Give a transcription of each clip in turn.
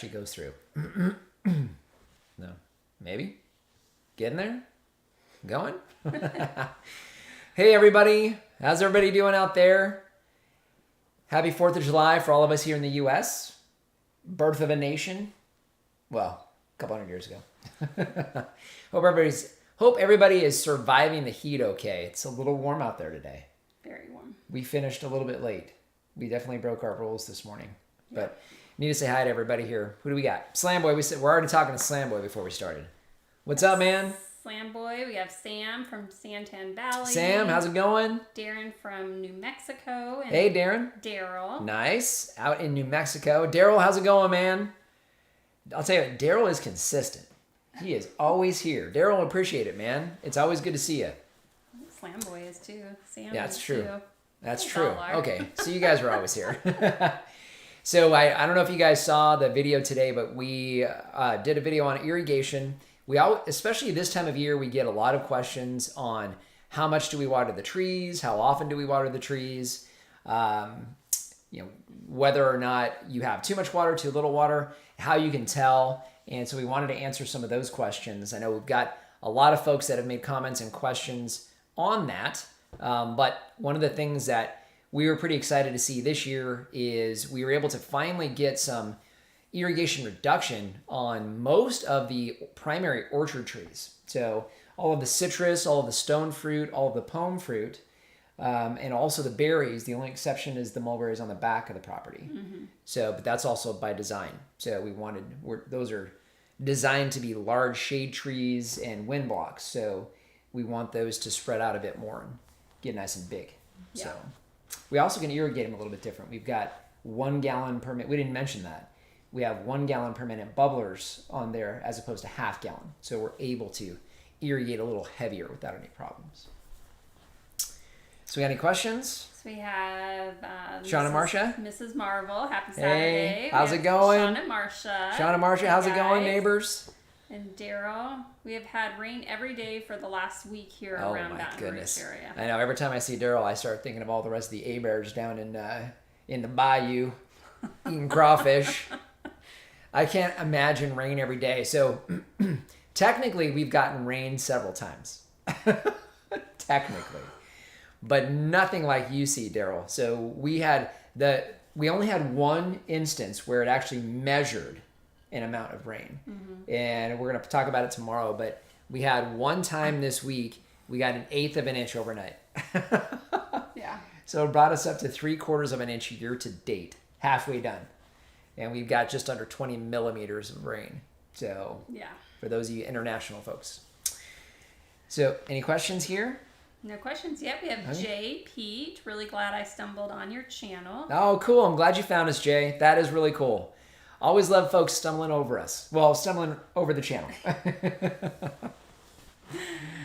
actually goes through. No. Maybe? Getting there? Going? Hey, everybody. How's everybody doing out there? Happy 4th of July for all of us here in the U.S. Birth of a nation. Well, a couple hundred years ago. Hope everybody is surviving the heat okay. It's a little warm out there today. Very warm. We finished a little bit late. We definitely broke our rules this morning. But need to say hi to everybody here. Who do we got? Slam Boy. We're already talking to Slam Boy before we started. What's up, man? Slam Boy. We have Sam from Santan Valley. Sam, how's it going? Darren from New Mexico. And hey, Darren. Daryl. Nice. Out in New Mexico. Daryl, how's it going, man? I'll tell you, Daryl is consistent. He is always here. Daryl, appreciate it, man. It's always good to see you. Slam Boy is too. Sam That's is true. Too. That's true. Okay, so you guys are always here. So I don't know if you guys saw the video today, but we did a video on irrigation. Especially this time of year, we get a lot of questions on how much do we water the trees, how often do we water the trees, whether or not you have too much water, too little water, how you can tell. And so we wanted to answer some of those questions. I know we've got a lot of folks that have made comments and questions on that. But one of the things that we were pretty excited to see this year is we were able to finally get some irrigation reduction on most of the primary orchard trees. So all of the citrus, all of the stone fruit, all of the pome fruit, and also the berries. The only exception is the mulberries on the back of the property. Mm-hmm. But that's also by design. So those are designed to be large shade trees and wind blocks. So we want those to spread out a bit more and get nice and big. Yeah. So we also can irrigate them a little bit different. We've got 1 gallon per minute. We didn't mention that. We have 1 gallon per minute bubblers on there as opposed to half gallon. So we're able to irrigate a little heavier without any problems. So we got any questions? So we have Sean and Marcia. Mrs. Marvel. Happy Saturday. Hey, how's it going? Sean and Marcia. Sean and Marcia, how's it going, neighbors? And Daryl, we have had rain every day for the last week here around Baton Rouge area. I know. Every time I see Daryl, I start thinking of all the rest of the A-bears down in the bayou eating crawfish. I can't imagine rain every day. So technically, we've gotten rain several times. Technically. But nothing like you see, Daryl. So we only had one instance where it actually measured an amount of rain. Mm-hmm. And we're going to talk about it tomorrow, but we had one time this week, we got 1/8 of an inch overnight. Yeah. So it brought us up to 3/4 of an inch year to date, halfway done. And we've got just under 20 millimeters of rain. So yeah, for those of you international folks. So any questions here? No questions yet. We have Jay Pete. Really glad I stumbled on your channel. Oh, cool. I'm glad you found us, Jay. That is really cool. Always love folks stumbling over us. Well, stumbling over the channel.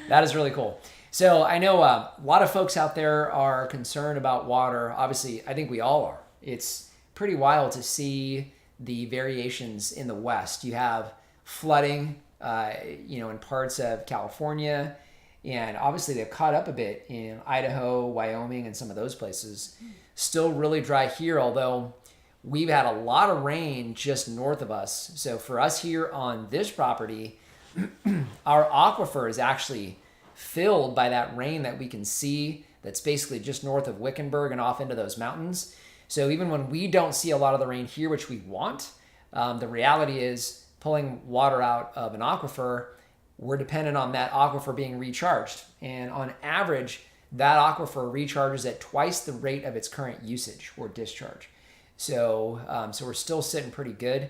That is really cool. So I know a lot of folks out there are concerned about water. Obviously, I think we all are. It's pretty wild to see the variations in the West. You have flooding, in parts of California. And obviously they've caught up a bit in Idaho, Wyoming, and some of those places. Still really dry here, although we've had a lot of rain just north of us. So for us here on this property, our aquifer is actually filled by that rain that we can see that's basically just north of Wickenburg and off into those mountains. So even when we don't see a lot of the rain here, which we want, the reality is pulling water out of an aquifer, we're dependent on that aquifer being recharged. And on average, that aquifer recharges at twice the rate of its current usage or discharge. So we're still sitting pretty good.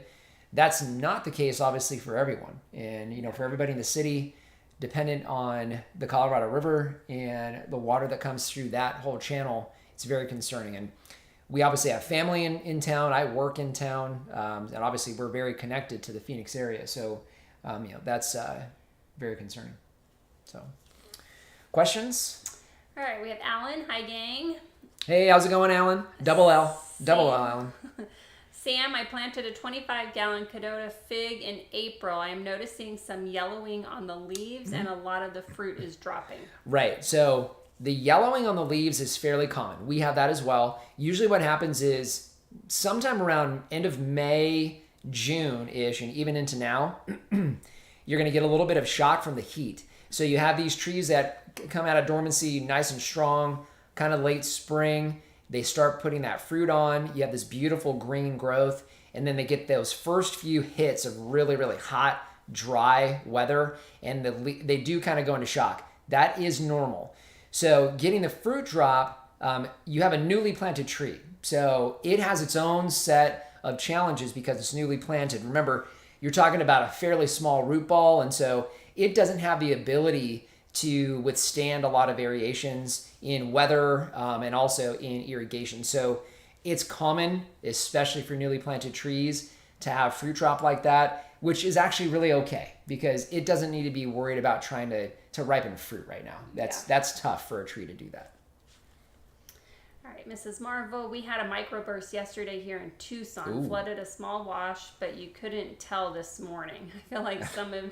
That's not the case, obviously, for everyone. And, for everybody in the city, dependent on the Colorado River and the water that comes through that whole channel, it's very concerning. And we obviously have family in town. I work in town. And obviously, we're very connected to the Phoenix area. So, that's very concerning. So, questions? All right, we have Alan. Hi, gang. Hey, how's it going, Alan? Double L, Alan. Sam, I planted a 25-gallon Cadota fig in April. I am noticing some yellowing on the leaves, and a lot of the fruit is dropping. Right. So the yellowing on the leaves is fairly common. We have that as well. Usually what happens is sometime around end of May June-ish and even into now, you're going to get a little bit of shock from the heat. So you have these trees that come out of dormancy nice and strong, kind of late spring. They start putting that fruit on. You have this beautiful green growth, and then they get those first few hits of really, really hot, dry weather, and they do kind of go into shock. That is normal. So getting the fruit drop, you have a newly planted tree. So it has its own set of challenges because it's newly planted. Remember, you're talking about a fairly small root ball, and so it doesn't have the ability to withstand a lot of variations in weather and also in irrigation. So it's common, especially for newly planted trees, to have fruit drop like that, which is actually really okay because it doesn't need to be worried about trying to ripen fruit right now. That's tough for a tree to do that. All right, Mrs. Marvel, we had a microburst yesterday here in Tucson. Ooh. Flooded a small wash, but you couldn't tell this morning. I feel like some of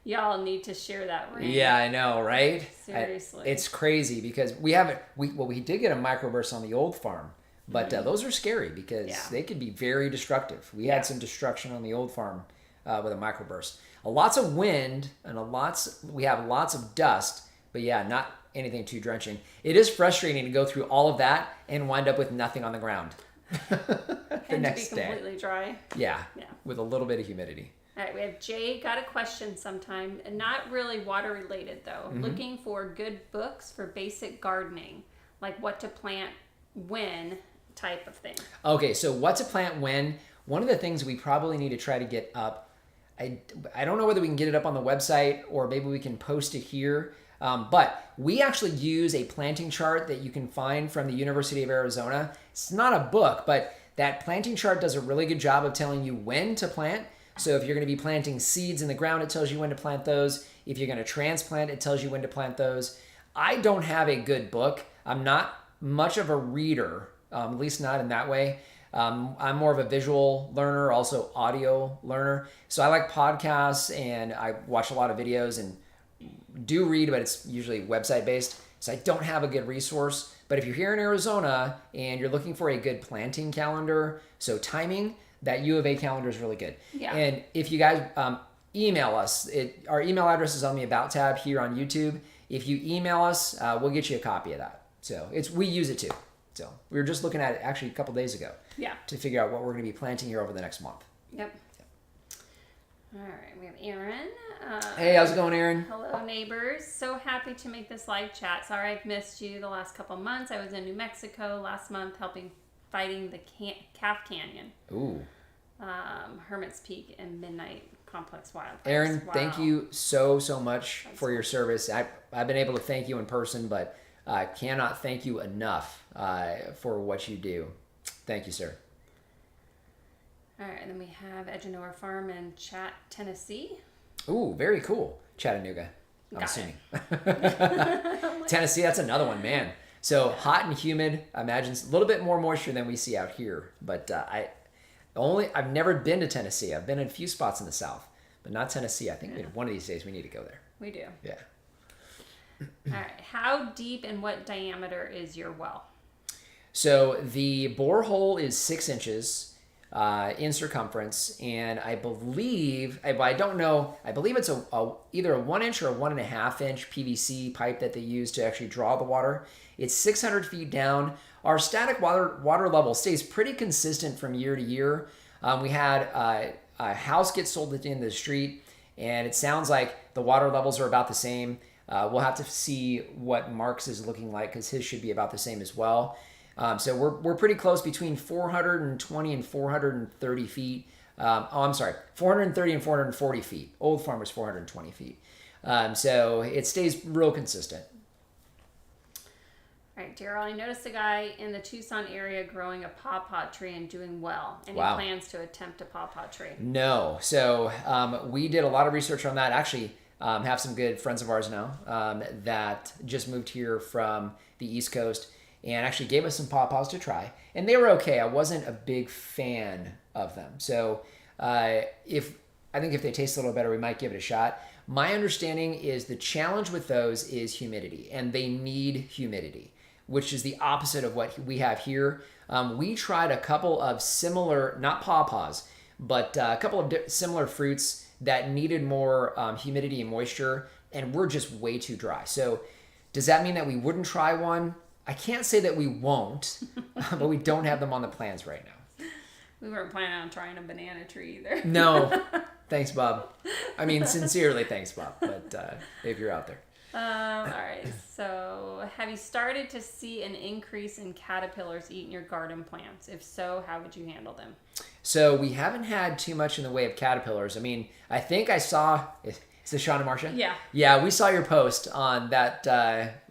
y'all need to share that rain. Yeah, I know, right? Seriously. It's crazy because we did get a microburst on the old farm, but those are scary because they could be very destructive. We had some destruction on the old farm with a microburst. Lots of wind and we have lots of dust, but not anything too drenching. It is frustrating to go through all of that and wind up with nothing on the ground the next day. Completely dry. Yeah, with a little bit of humidity. All right, we have Jay got a question sometime, and not really water related though. Looking for good books for basic gardening, like what to plant when type of thing. Okay, so what to plant when. One of the things we probably need to try to get up, I don't know whether we can get it up on the website or maybe we can post it here, but we actually use a planting chart that you can find from the University of Arizona. It's not a book, but that planting chart does a really good job of telling you when to plant. So if you're going to be planting seeds in the ground, it tells you when to plant those. If you're going to transplant, it tells you when to plant those. I don't have a good book. I'm not much of a reader, at least not in that way. I'm more of a visual learner, also audio learner. So I like podcasts and I watch a lot of videos and do read, but it's usually website based. So I don't have a good resource. But if you're here in Arizona and you're looking for a good planting calendar, so timing, that U of A calendar is really good. Yeah. And if you guys email us, our email address is on the About tab here on YouTube. If you email us, we'll get you a copy of that. So we use it too. So we were just looking at it actually a couple days ago. Yeah. To figure out what we're going to be planting here over the next month. Yep. All right, we have Aaron. Hey, how's it going, Aaron? Hello, neighbors. So happy to make this live chat. Sorry I've missed you the last couple months. I was in New Mexico last month fighting the Calf Canyon. Ooh. Hermit's Peak and Midnight Complex Wildfires. Aaron, Wow. thank you so much for your service. I've been able to thank you in person, but I cannot thank you enough for what you do. Thank you, sir. All right, and then we have Edgeonore Farm in Tennessee. Ooh, very cool. Chattanooga, I'm Got assuming. Tennessee, that's another one, man. So hot and humid. I imagine it's a little bit more moisture than we see out here. But I've never been to Tennessee. I've been in a few spots in the South, but not Tennessee. I think one of these days we need to go there. We do. Yeah. All right. How deep and what diameter is your well? So the borehole is 6 inches in circumference, and I believe, I don't know, I believe it's either a 1 inch or a 1.5 inch PVC pipe that they use to actually draw the water. It's 600 feet down. Our static water level stays pretty consistent from year to year. We had a house get sold at the end of the street, and it sounds like the water levels are about the same. We'll have to see what Mark's is looking like because his should be about the same as well. So we're pretty close between 420 and 430 feet. 430 and 440 feet. Old Farm was 420 feet. So it stays real consistent. All right, Daryl, I noticed a guy in the Tucson area growing a pawpaw tree and doing well. Any Wow. plans to attempt a pawpaw tree? No. So we did a lot of research on that. Actually, have some good friends of ours now that just moved here from the East Coast and actually gave us some pawpaws to try. And they were okay. I wasn't a big fan of them. So I think if they taste a little better, we might give it a shot. My understanding is the challenge with those is humidity, and they need humidity, which is the opposite of what we have here. We tried a couple of similar, not pawpaws, but a couple of similar fruits that needed more humidity and moisture, and we're just way too dry. So does that mean that we wouldn't try one? I can't say that we won't, but we don't have them on the plans right now. We weren't planning on trying a banana tree either. No. Thanks, Bob. I mean, sincerely, thanks, Bob. But if you're out there. All right. So have you started to see an increase in caterpillars eating your garden plants? If so, how would you handle them? So we haven't had too much in the way of caterpillars. I mean, I think I saw... Is this Sean and Marcia? Yeah. Yeah, we saw your post on that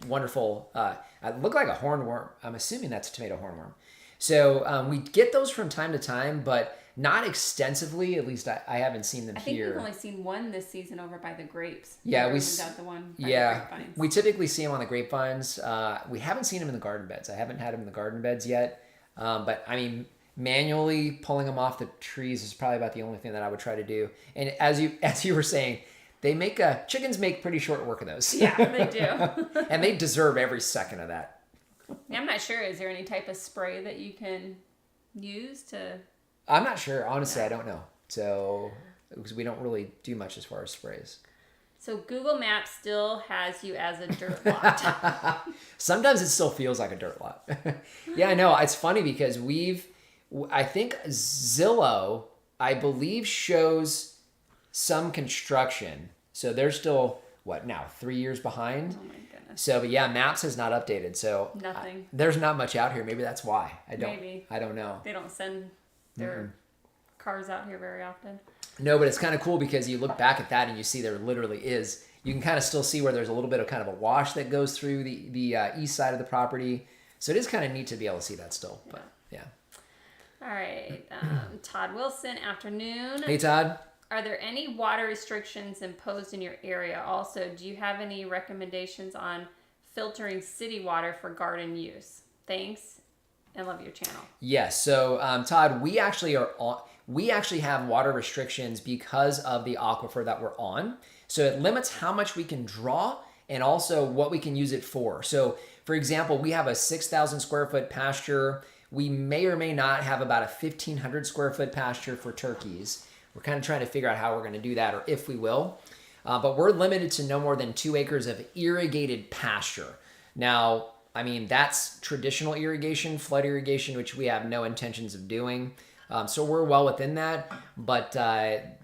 wonderful... it looked like a hornworm. I'm assuming that's a tomato hornworm. So we get those from time to time, but not extensively. At least I haven't seen them I think here. we've only seen one this season over by the grapes. Yeah, we got the one by yeah, the grapevines. we typically see them on the grapevines. We haven't seen them in the garden beds. I haven't had them in the garden beds yet. But I mean, manually pulling them off the trees is probably about the only thing that I would try to do. And as you were saying, chickens make pretty short work of those. Yeah, they do. And they deserve every second of that. Yeah, I'm not sure. Is there any type of spray that you can use to... I'm not sure. Honestly, I don't know. So, because we don't really do much as far as sprays. So Google Maps still has you as a dirt lot. Sometimes it still feels like a dirt lot. Yeah, I know. It's funny because I think Zillow, I believe, shows some construction. So they're still, 3 years behind? Oh my goodness. So, but yeah, Maps has not updated. So Nothing. There's not much out here. Maybe that's why. I don't know. They don't send their cars out here very often. No, but it's kind of cool because you look back at that and you see there literally is. You can kind of still see where there's a little bit of kind of a wash that goes through the east side of the property. So it is kind of neat to be able to see that still. But yeah. All right. Todd Wilson, afternoon. Hey, Todd. Are there any water restrictions imposed in your area? Also, do you have any recommendations on filtering city water for garden use? Thanks, and love your channel. Yes. So, Todd, we actually have water restrictions because of the aquifer that we're on. So it limits how much we can draw and also what we can use it for. So, for example, we have a 6,000 square foot pasture. We may or may not have about a 1,500 square foot pasture for turkeys. We're kind of trying to figure out how we're going to do that, or if we will. But we're limited to no more than 2 acres of irrigated pasture. Now, I mean, that's traditional irrigation, flood irrigation, which we have no intentions of doing. So we're well within that. But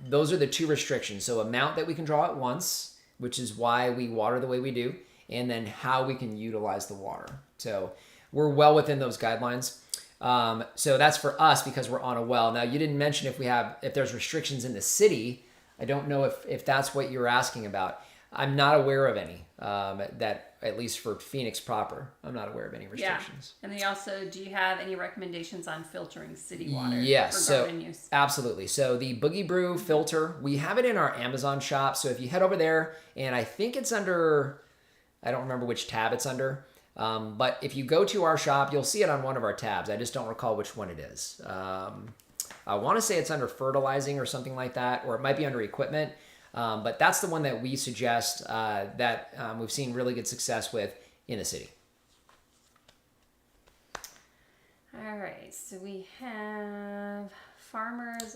those are the 2 restrictions. So amount that we can draw at once, which is why we water the way we do, and then how we can utilize the water. So we're well within those guidelines. So that's for us because we're on a well. Now, you didn't mention if there's restrictions in the city. I don't know if that's what you're asking about. I'm not aware of any, that at least for Phoenix proper, I'm not aware of any restrictions. Yeah. And then also, do you have any recommendations on filtering city water Yes, for garden use? Absolutely. So the Boogie Brew filter, we have it in our Amazon shop. So if you head over there, and I think it's under, I don't remember which tab it's under, but if you go to our shop, you'll see it on one of our tabs. I just don't recall which one it is. I want to say it's under fertilizing or something like that, or it might be under equipment. But that's the one that we suggest that we've seen really good success with in the city. All right, so we have Farmer's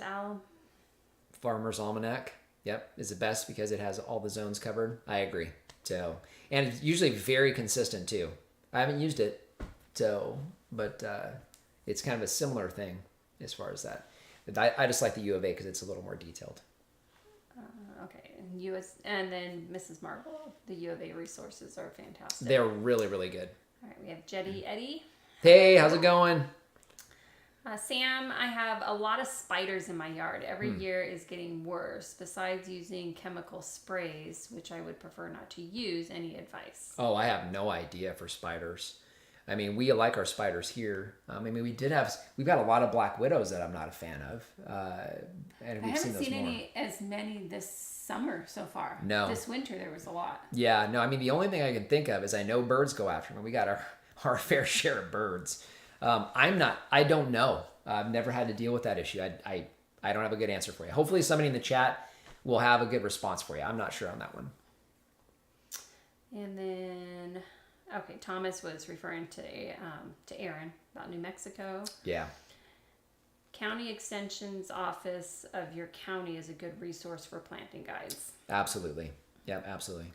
Almanac. Yep, is the best because it has all the zones covered. I agree. So, and it's usually very consistent too. I haven't used it, but it's kind of a similar thing as far as that. I just like the U of A because it's a little more detailed. Okay, and then Mrs. Marble, the U of A resources are fantastic. They're really, really good. All right, we have Jetty Eddie. Hey, how's it going? Sam, I have a lot of spiders in my yard. Every year is getting worse. Besides using chemical sprays, which I would prefer not to use, any advice? Oh, I have no idea for spiders. I mean, we like our spiders here. I mean, we've got a lot of black widows that I'm not a fan of. And I haven't seen as many this summer so far. No. This winter there was a lot. Yeah, no, I mean, the only thing I can think of is I know birds go after them. We got our fair share of birds. I don't know. I've never had to deal with that issue. I don't have a good answer for you. Hopefully somebody in the chat will have a good response for you. I'm not sure on that one. And then, okay, Thomas was referring to Aaron about New Mexico. Yeah. County Extension's office of your county is a good resource for planting guides. Absolutely. Yep, absolutely.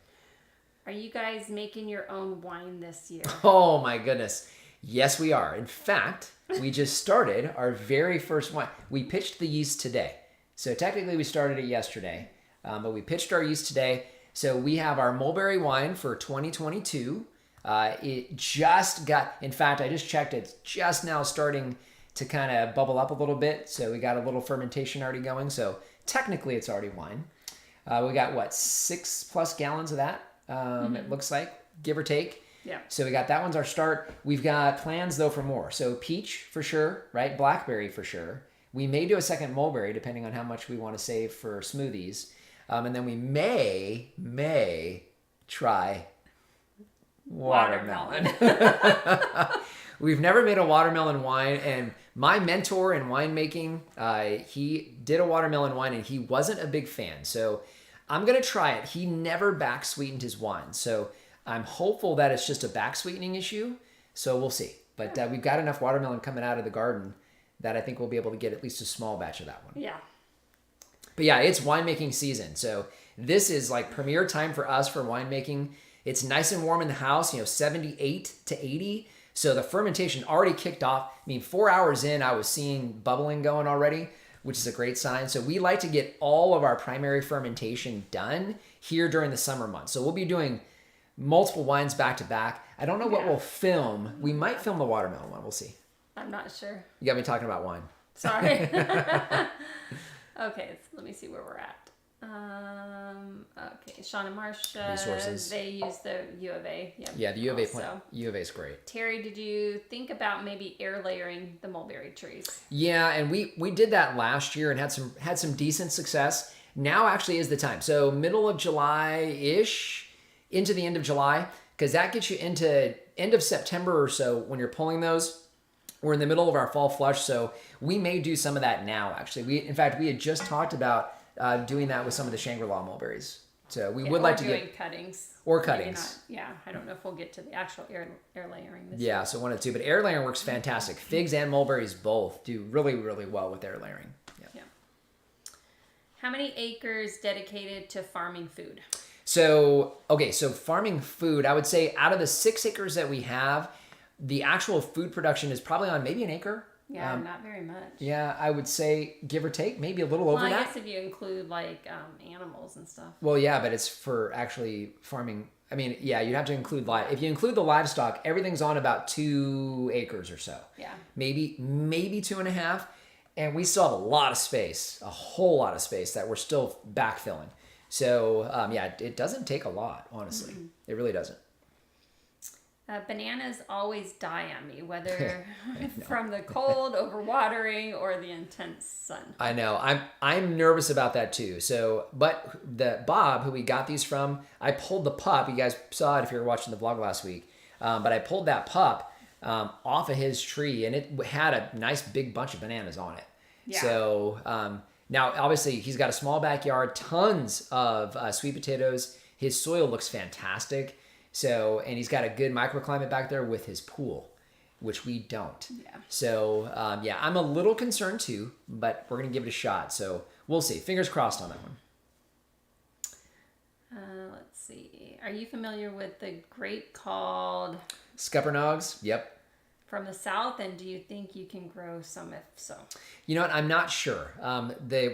Are you guys making your own wine this year? Oh my goodness. Yes, we are. In fact, we just started our very first wine. We pitched the yeast today. So technically we started it yesterday, but we pitched our yeast today. So we have our mulberry wine for 2022. It just got, in fact, I just checked, it's just now starting to kind of bubble up a little bit. So we got a little fermentation already going. So technically it's already wine. We got 6+ gallons of that. It looks like, give or take. Yeah. So we got that one's our start. We've got plans though for more. So peach for sure, right? Blackberry for sure. We may do a second mulberry depending on how much we want to save for smoothies. And then we may try watermelon. We've never made a watermelon wine, and my mentor in winemaking, he did a watermelon wine and he wasn't a big fan. So I'm going to try it. He never back sweetened his wine. So I'm hopeful that it's just a back sweetening issue. So we'll see. But we've got enough watermelon coming out of the garden that I think we'll be able to get at least a small batch of that one. Yeah. But yeah, it's winemaking season. So this is like premier time for us for winemaking. It's nice and warm in the house, 78 to 80. So the fermentation already kicked off. I mean, 4 hours in, I was seeing bubbling going already, which is a great sign. So we like to get all of our primary fermentation done here during the summer months. So we'll be doing multiple wines back to back. I don't know what we'll film. We might film the watermelon one. We'll see. I'm not sure. You got me talking about wine. Sorry. Okay, let me see where we're at. Okay, Sean and Marcia. Resources. They use the U of A. Yeah, the U of A also. plant. U of A is great. Terry, did you think about maybe air layering the mulberry trees? Yeah, and we did that last year and had some decent success. Now actually is the time. So middle of July-ish into the end of July, because that gets you into end of September or so when you're pulling those. We're in the middle of our fall flush, so we may do some of that now, actually. In fact, we had just talked about doing that with some of the Shangri-La mulberries. So we would like to get cuttings. Or cuttings. I don't know if we'll get to the actual air layering this year. year. So one of the two. But air layering works fantastic. Figs and mulberries both do really, really well with air layering. Yeah. How many acres dedicated to farming food? So farming food, I would say out of the 6 acres that we have, the actual food production is probably on maybe an acre. Yeah, not very much. Yeah, I would say give or take, maybe a little over that. I guess if you include like animals and stuff. Well, yeah, but it's for actually farming. I mean, yeah, you'd have to include if you include the livestock, everything's on about 2 acres or so. Yeah. Maybe 2.5, and we still have a lot of space, a whole lot of space that we're still backfilling. So it doesn't take a lot, honestly. Mm-hmm. It really doesn't. Bananas always die on me, whether from the cold, overwatering, or the intense sun. I know. I'm nervous about that too. So, but the Bob, who we got these from, I pulled the pup. You guys saw it if you were watching the vlog last week. But I pulled that pup off of his tree, and it had a nice big bunch of bananas on it. Yeah. So now, obviously, he's got a small backyard, tons of sweet potatoes. His soil looks fantastic. So, and he's got a good microclimate back there with his pool, which we don't. Yeah. So, I'm a little concerned too, but we're going to give it a shot. So we'll see. Fingers crossed on that one. Let's see. Are you familiar with the grape called Scuppernong's? Yep. From the south, and do you think you can grow some if so? You know what? I'm not sure.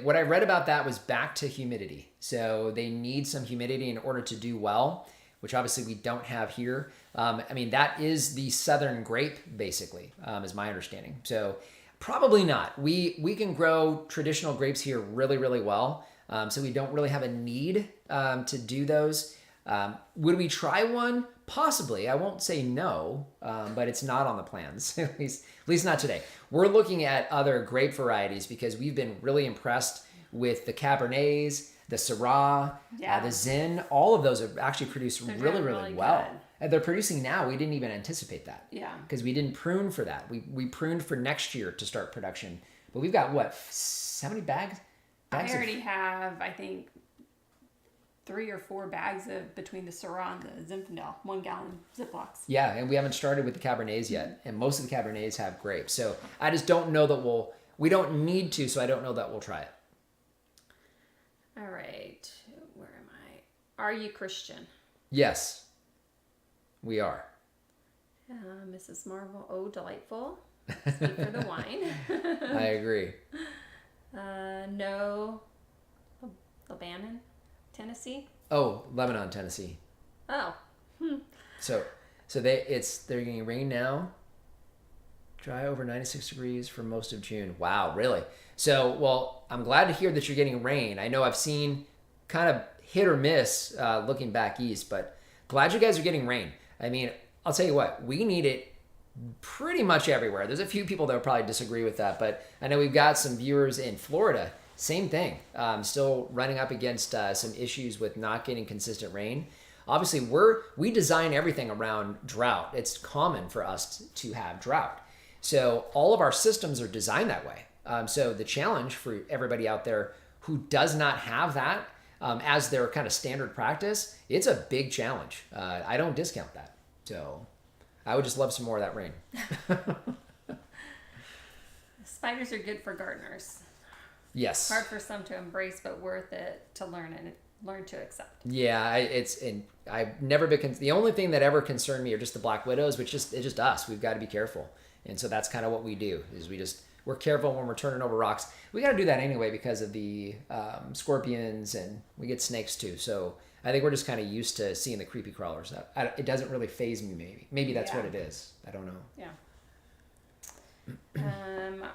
What I read about that was back to humidity. So they need some humidity in order to do well, which obviously we don't have here. That is the southern grape, basically, is my understanding. So probably not. We can grow traditional grapes here really, really well. So we don't really have a need to do those. Would we try one? Possibly. I won't say no, but it's not on the plans, at least not today. We're looking at other grape varieties because we've been really impressed with the Cabernets, the Syrah, the Zin. All of those have actually produced really, really well. And they're producing now. We didn't even anticipate that. Yeah. Because we didn't prune for that. We pruned for next year to start production. But we've got, how many bags? I already have, I think, 3 or 4 bags of between the Syrah and the Zinfandel, 1 gallon Ziplocs. Yeah, and we haven't started with the Cabernets yet. And most of the Cabernets have grapes. So I just don't know that we don't need to, so I don't know that we'll try it. All right. Where am I? Are you Christian? Yes, we are. Mrs. Marvel, oh, delightful. Speak for the wine. I agree. No. Lebanon, Tennessee? Oh, Lebanon, Tennessee. Oh. So they're getting rain now. Dry over 96 degrees for most of June. Wow, really? So, well, I'm glad to hear that you're getting rain. I know I've seen kind of hit or miss looking back east, but glad you guys are getting rain. I mean, I'll tell you what, we need it pretty much everywhere. There's a few people that would probably disagree with that, but I know we've got some viewers in Florida. Same thing. Still running up against some issues with not getting consistent rain. Obviously, we design everything around drought. It's common for us to have drought. So all of our systems are designed that way. So the challenge for everybody out there who does not have that as their kind of standard practice, it's a big challenge. I don't discount that. So I would just love some more of that rain. Spiders are good for gardeners. Yes. Hard for some to embrace, but worth it to learn to accept. Yeah, I've never been. The only thing that ever concerned me are just the black widows, which it's just us. We've got to be careful, and so that's kind of what we do. Is we're careful when we're turning over rocks. We got to do that anyway because of the scorpions, and we get snakes too. So I think we're just kind of used to seeing the creepy crawlers. It doesn't really faze me. Maybe that's what it is. I don't know. Yeah.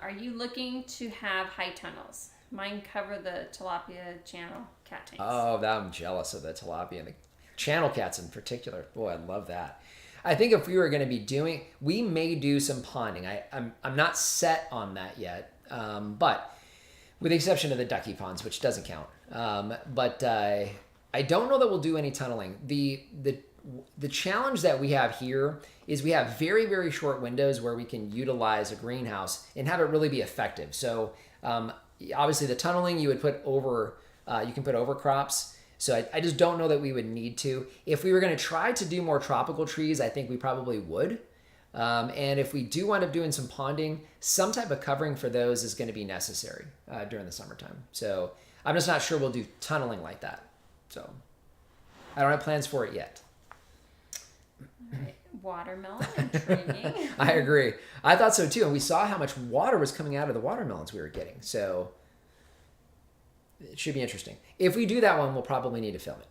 Are you looking to have high tunnels? Mine cover the tilapia channel cat tanks. Oh, I'm jealous of the tilapia and the channel cats in particular. Boy, I love that. I think if we were going to be we may do some ponding. I'm not set on that yet, but with the exception of the ducky ponds, which doesn't count. But I don't know that we'll do any tunneling. The challenge that we have here is we have very, very short windows where we can utilize a greenhouse and have it really be effective. So obviously the tunneling you would put over, you can put over crops. So I just don't know that we would need to. If we were going to try to do more tropical trees, I think we probably would. And if we do wind up doing some ponding, some type of covering for those is going to be necessary during the summertime. So I'm just not sure we'll do tunneling like that. So I don't have plans for it yet. Right. Watermelon, intriguing. I agree. I thought so too. And we saw how much water was coming out of the watermelons we were getting. So it should be interesting. If we do that one, we'll probably need to film it.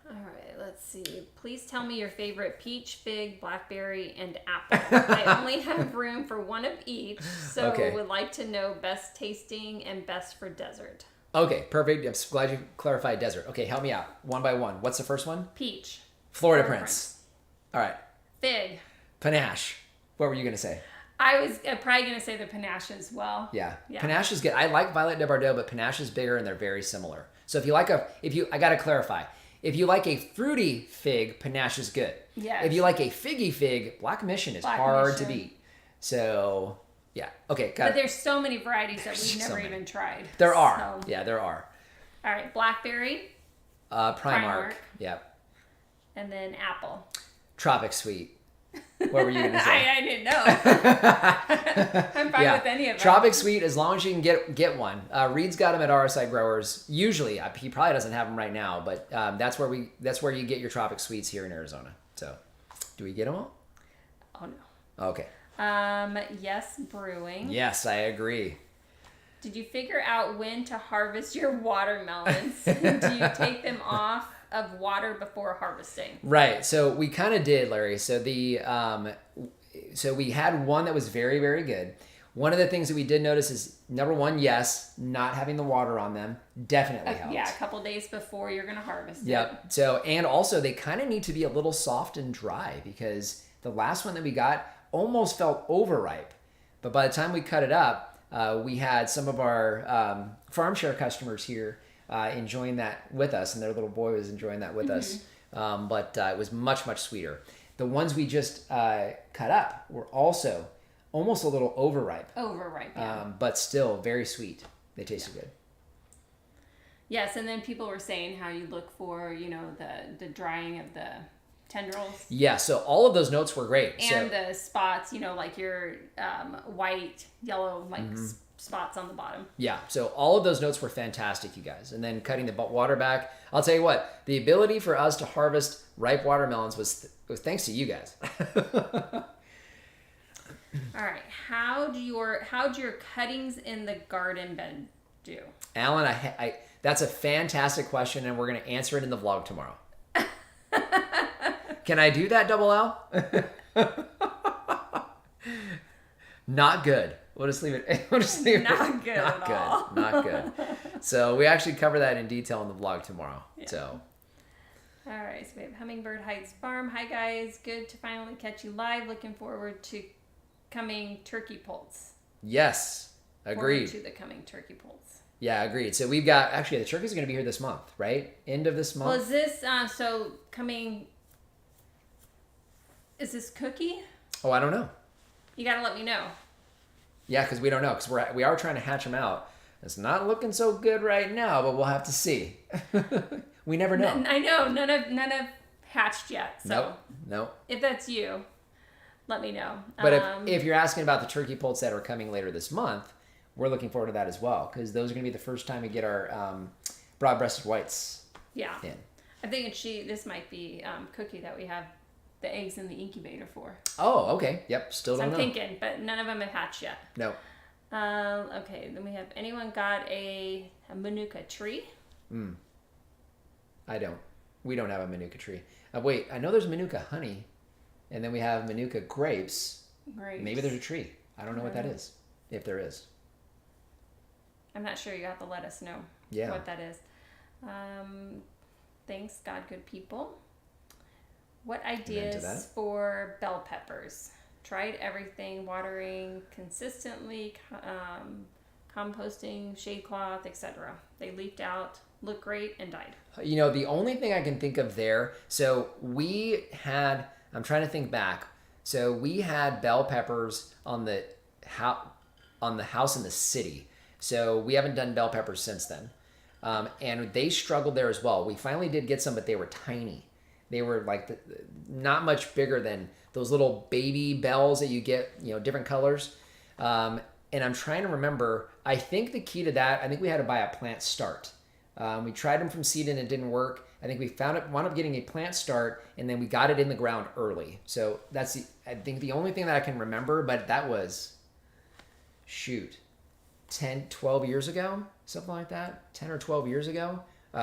All right, let's see. Please tell me your favorite peach, fig, blackberry, and apple. I only have room for one of each, so would like to know best tasting and best for desert. Okay, perfect. I'm glad you clarified desert. Okay, help me out. One by one. What's the first one? Peach. Florida Prince. All right. Fig. Panache. What were you going to say? I was probably going to say the panache as well. Yeah. Panache is good. I like Violet de Bordeaux, but panache is bigger and they're very similar. So I got to clarify. If you like a fruity fig, panache is good. Yeah. If you like a figgy fig, Black Mission is hard to beat. So, yeah. Okay, got it. But there's so many varieties that we've never even tried. There are. Yeah, there are. All right, blackberry. Primark. Yep. And then apple. Tropic Sweet. What were you going to say? I didn't know. I'm fine with any of them. Tropic Sweet, as long as you can get one. Reed's got them at RSI Growers. Usually, he probably doesn't have them right now, but that's where you get your Tropic Sweets here in Arizona. So, do we get them all? Oh no. Okay. Yes, brewing. Yes, I agree. Did you figure out when to harvest your watermelons? Do you take them off of water before harvesting? Right. So we kind of did, Larry. So so we had one that was very, very good. One of the things that we did notice is, number one, yes, not having the water on them definitely helps. Yeah, a couple days before you're going to harvest it. Yep. So, and also they kind of need to be a little soft and dry, because the last one that we got almost felt overripe. But by the time we cut it up, we had some of our farm share customers here enjoying that with us, and their little boy was enjoying that with us. But it was much, much sweeter. The ones we just cut up were also almost a little overripe. Yeah. But still very sweet. They tasted good. Yes, and then people were saying how you look for, the drying of tendrils. Yeah, so all of those notes were great. And the spots, like your white, yellow, spots on the bottom. Yeah, so all of those notes were fantastic, you guys. And then cutting the water back. I'll tell you what, the ability for us to harvest ripe watermelons was thanks to you guys. All right, how'd your cuttings in the garden bed do? Alan, that's a fantastic question, and we're going to answer it in the vlog tomorrow. Can I do that, Double L? Not good. We'll just leave it. Not good at all. Not good. So we actually cover that in detail in the vlog tomorrow. Yeah. So. All right. So we have Hummingbird Heights Farm. Hi guys, good to finally catch you live. Looking forward to coming turkey poults. Yes, agreed. Forward to the coming turkey poults. Yeah, agreed. So we've got actually the turkey's going to be here this month, right? End of this month. Well, is this so coming? Is this cookie? Oh, I don't know. You got to let me know. Yeah, because we don't know, because we are trying to hatch them out. It's not looking so good right now, but we'll have to see. We never know. I know none have hatched yet. So nope. If that's you, let me know. But if you're asking about the turkey poults that are coming later this month, we're looking forward to that as well, because those are going to be the first time we get our broad-breasted whites. Yeah. In. I think this might be cookie that we have the eggs in the incubator for. Oh, okay. Yep. Still don't know. I'm thinking, but none of them have hatched yet. No. Okay. Then we have, anyone got a manuka tree? I don't. We don't have a manuka tree. Wait, I know there's manuka honey, and then we have manuka grapes. Maybe there's a tree. I don't know what that is, if there is. I'm not sure. You have to let us know what that is. Thanks, God, good people. What ideas for bell peppers? Tried everything: watering consistently, composting, shade cloth, etc. They leaked out, looked great, and died. The only thing I can think of there, so we had, I'm trying to think back. So we had bell peppers on the house in the city. So we haven't done bell peppers since then. And they struggled there as well. We finally did get some, but they were tiny. They were like not much bigger than those little baby bells that you get, different colors. And I'm trying to remember, I think the key to that, I think we had to buy a plant start. We tried them from seed and it didn't work. I think we wound up getting a plant start, and then we got it in the ground early. So that's, I think, the only thing that I can remember, but that was, 10, 12 years ago, something like that, 10 or 12 years ago.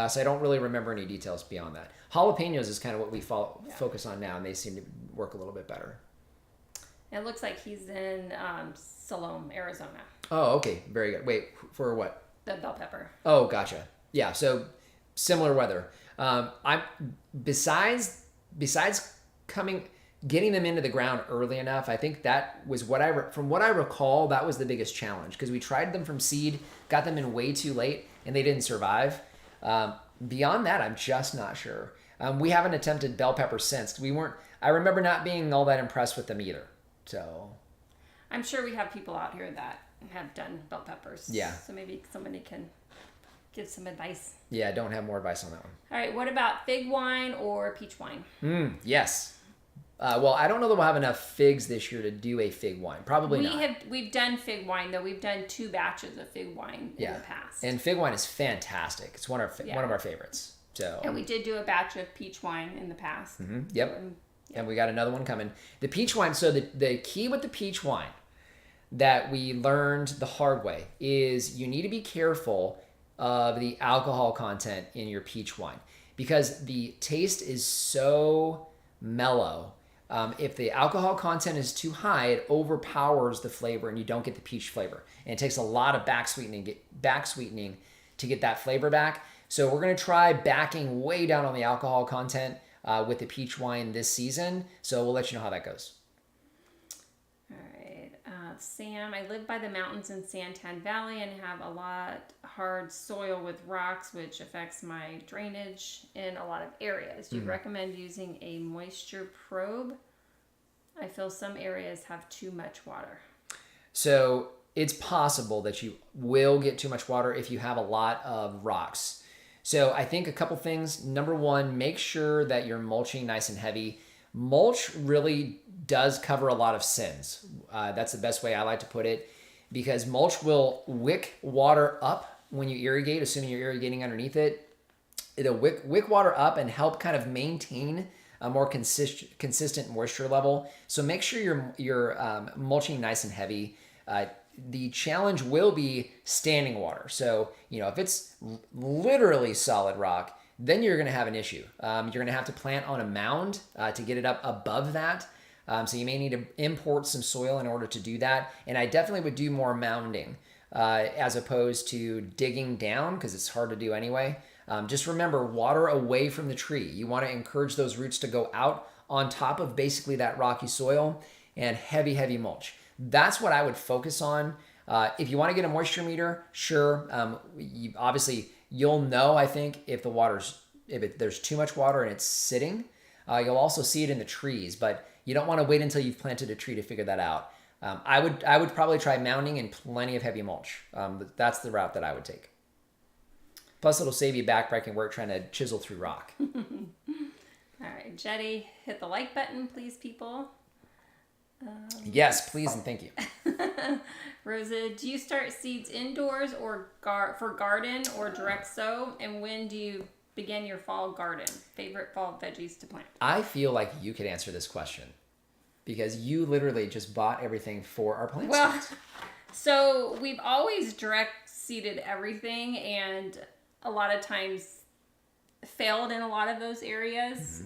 So I don't really remember any details beyond that. Jalapenos is kind of what we focus on now, and they seem to work a little bit better. It looks like he's in Salome, Arizona. Oh, okay. Very good. Wait, for what? The bell pepper. Oh, gotcha. Yeah, so similar weather. I'm besides getting them into the ground early enough, I think that was from what I recall, that was the biggest challenge, because we tried them from seed, got them in way too late, and they didn't survive. Beyond that, I'm just not sure. We haven't attempted bell peppers since. I remember not being all that impressed with them either. So I'm sure we have people out here that have done bell peppers. Yeah. So maybe somebody can give some advice. Yeah, I don't have more advice on that one. All right, what about fig wine or peach wine? Yes. Well, I don't know that we'll have enough figs this year to do a fig wine. Probably not. We've done fig wine, though. We've done 2 batches of fig wine in the past. And fig wine is fantastic. It's one of our favorites. So. And we did do a batch of peach wine in the past. Mm-hmm. Yep. And we got another one coming. The peach wine, so the key with the peach wine that we learned the hard way is you need to be careful of the alcohol content in your peach wine, because the taste is so mellow. If the alcohol content is too high, it overpowers the flavor and you don't get the peach flavor. And it takes a lot of back sweetening to get that flavor back. So we're going to try backing way down on the alcohol content with the peach wine this season. So we'll let you know how that goes. All right. Sam, I live by the mountains in Santan Valley and have a lot hard soil with rocks, which affects my drainage in a lot of areas. Do you recommend using a moisture probe? I feel some areas have too much water. So it's possible that you will get too much water if you have a lot of rocks. So I think a couple things. Number one, make sure that you're mulching nice and heavy. Mulch really does cover a lot of sins. That's the best way I like to put it, because mulch will wick water up when you irrigate, assuming you're irrigating underneath it. It'll wick water up and help kind of maintain a more consistent moisture level. So make sure you're mulching nice and heavy. The challenge will be standing water. So, if it's literally solid rock, then you're going to have an issue. You're going to have to plant on a mound to get it up above that. So you may need to import some soil in order to do that. And I definitely would do more mounding as opposed to digging down, because it's hard to do anyway. Just remember, water away from the tree. You want to encourage those roots to go out on top of basically that rocky soil, and heavy mulch. That's what I would focus on. If you want to get a moisture meter, sure. You'll know, I think, if there's too much water and it's sitting. You'll also see it in the trees, but you don't want to wait until you've planted a tree to figure that out. I would probably try mounding and plenty of heavy mulch. That's the route that I would take. Plus, it'll save you backbreaking work trying to chisel through rock. All right, Jetty, hit the like button, please, people. Yes, please, and thank you. Rosa, do you start seeds indoors or for garden or direct sow? And when do you begin your fall garden? Favorite fall veggies to plant? I feel like you could answer this question because you literally just bought everything for our plant seeds. So we've always direct seeded everything, and a lot of times failed in a lot of those areas,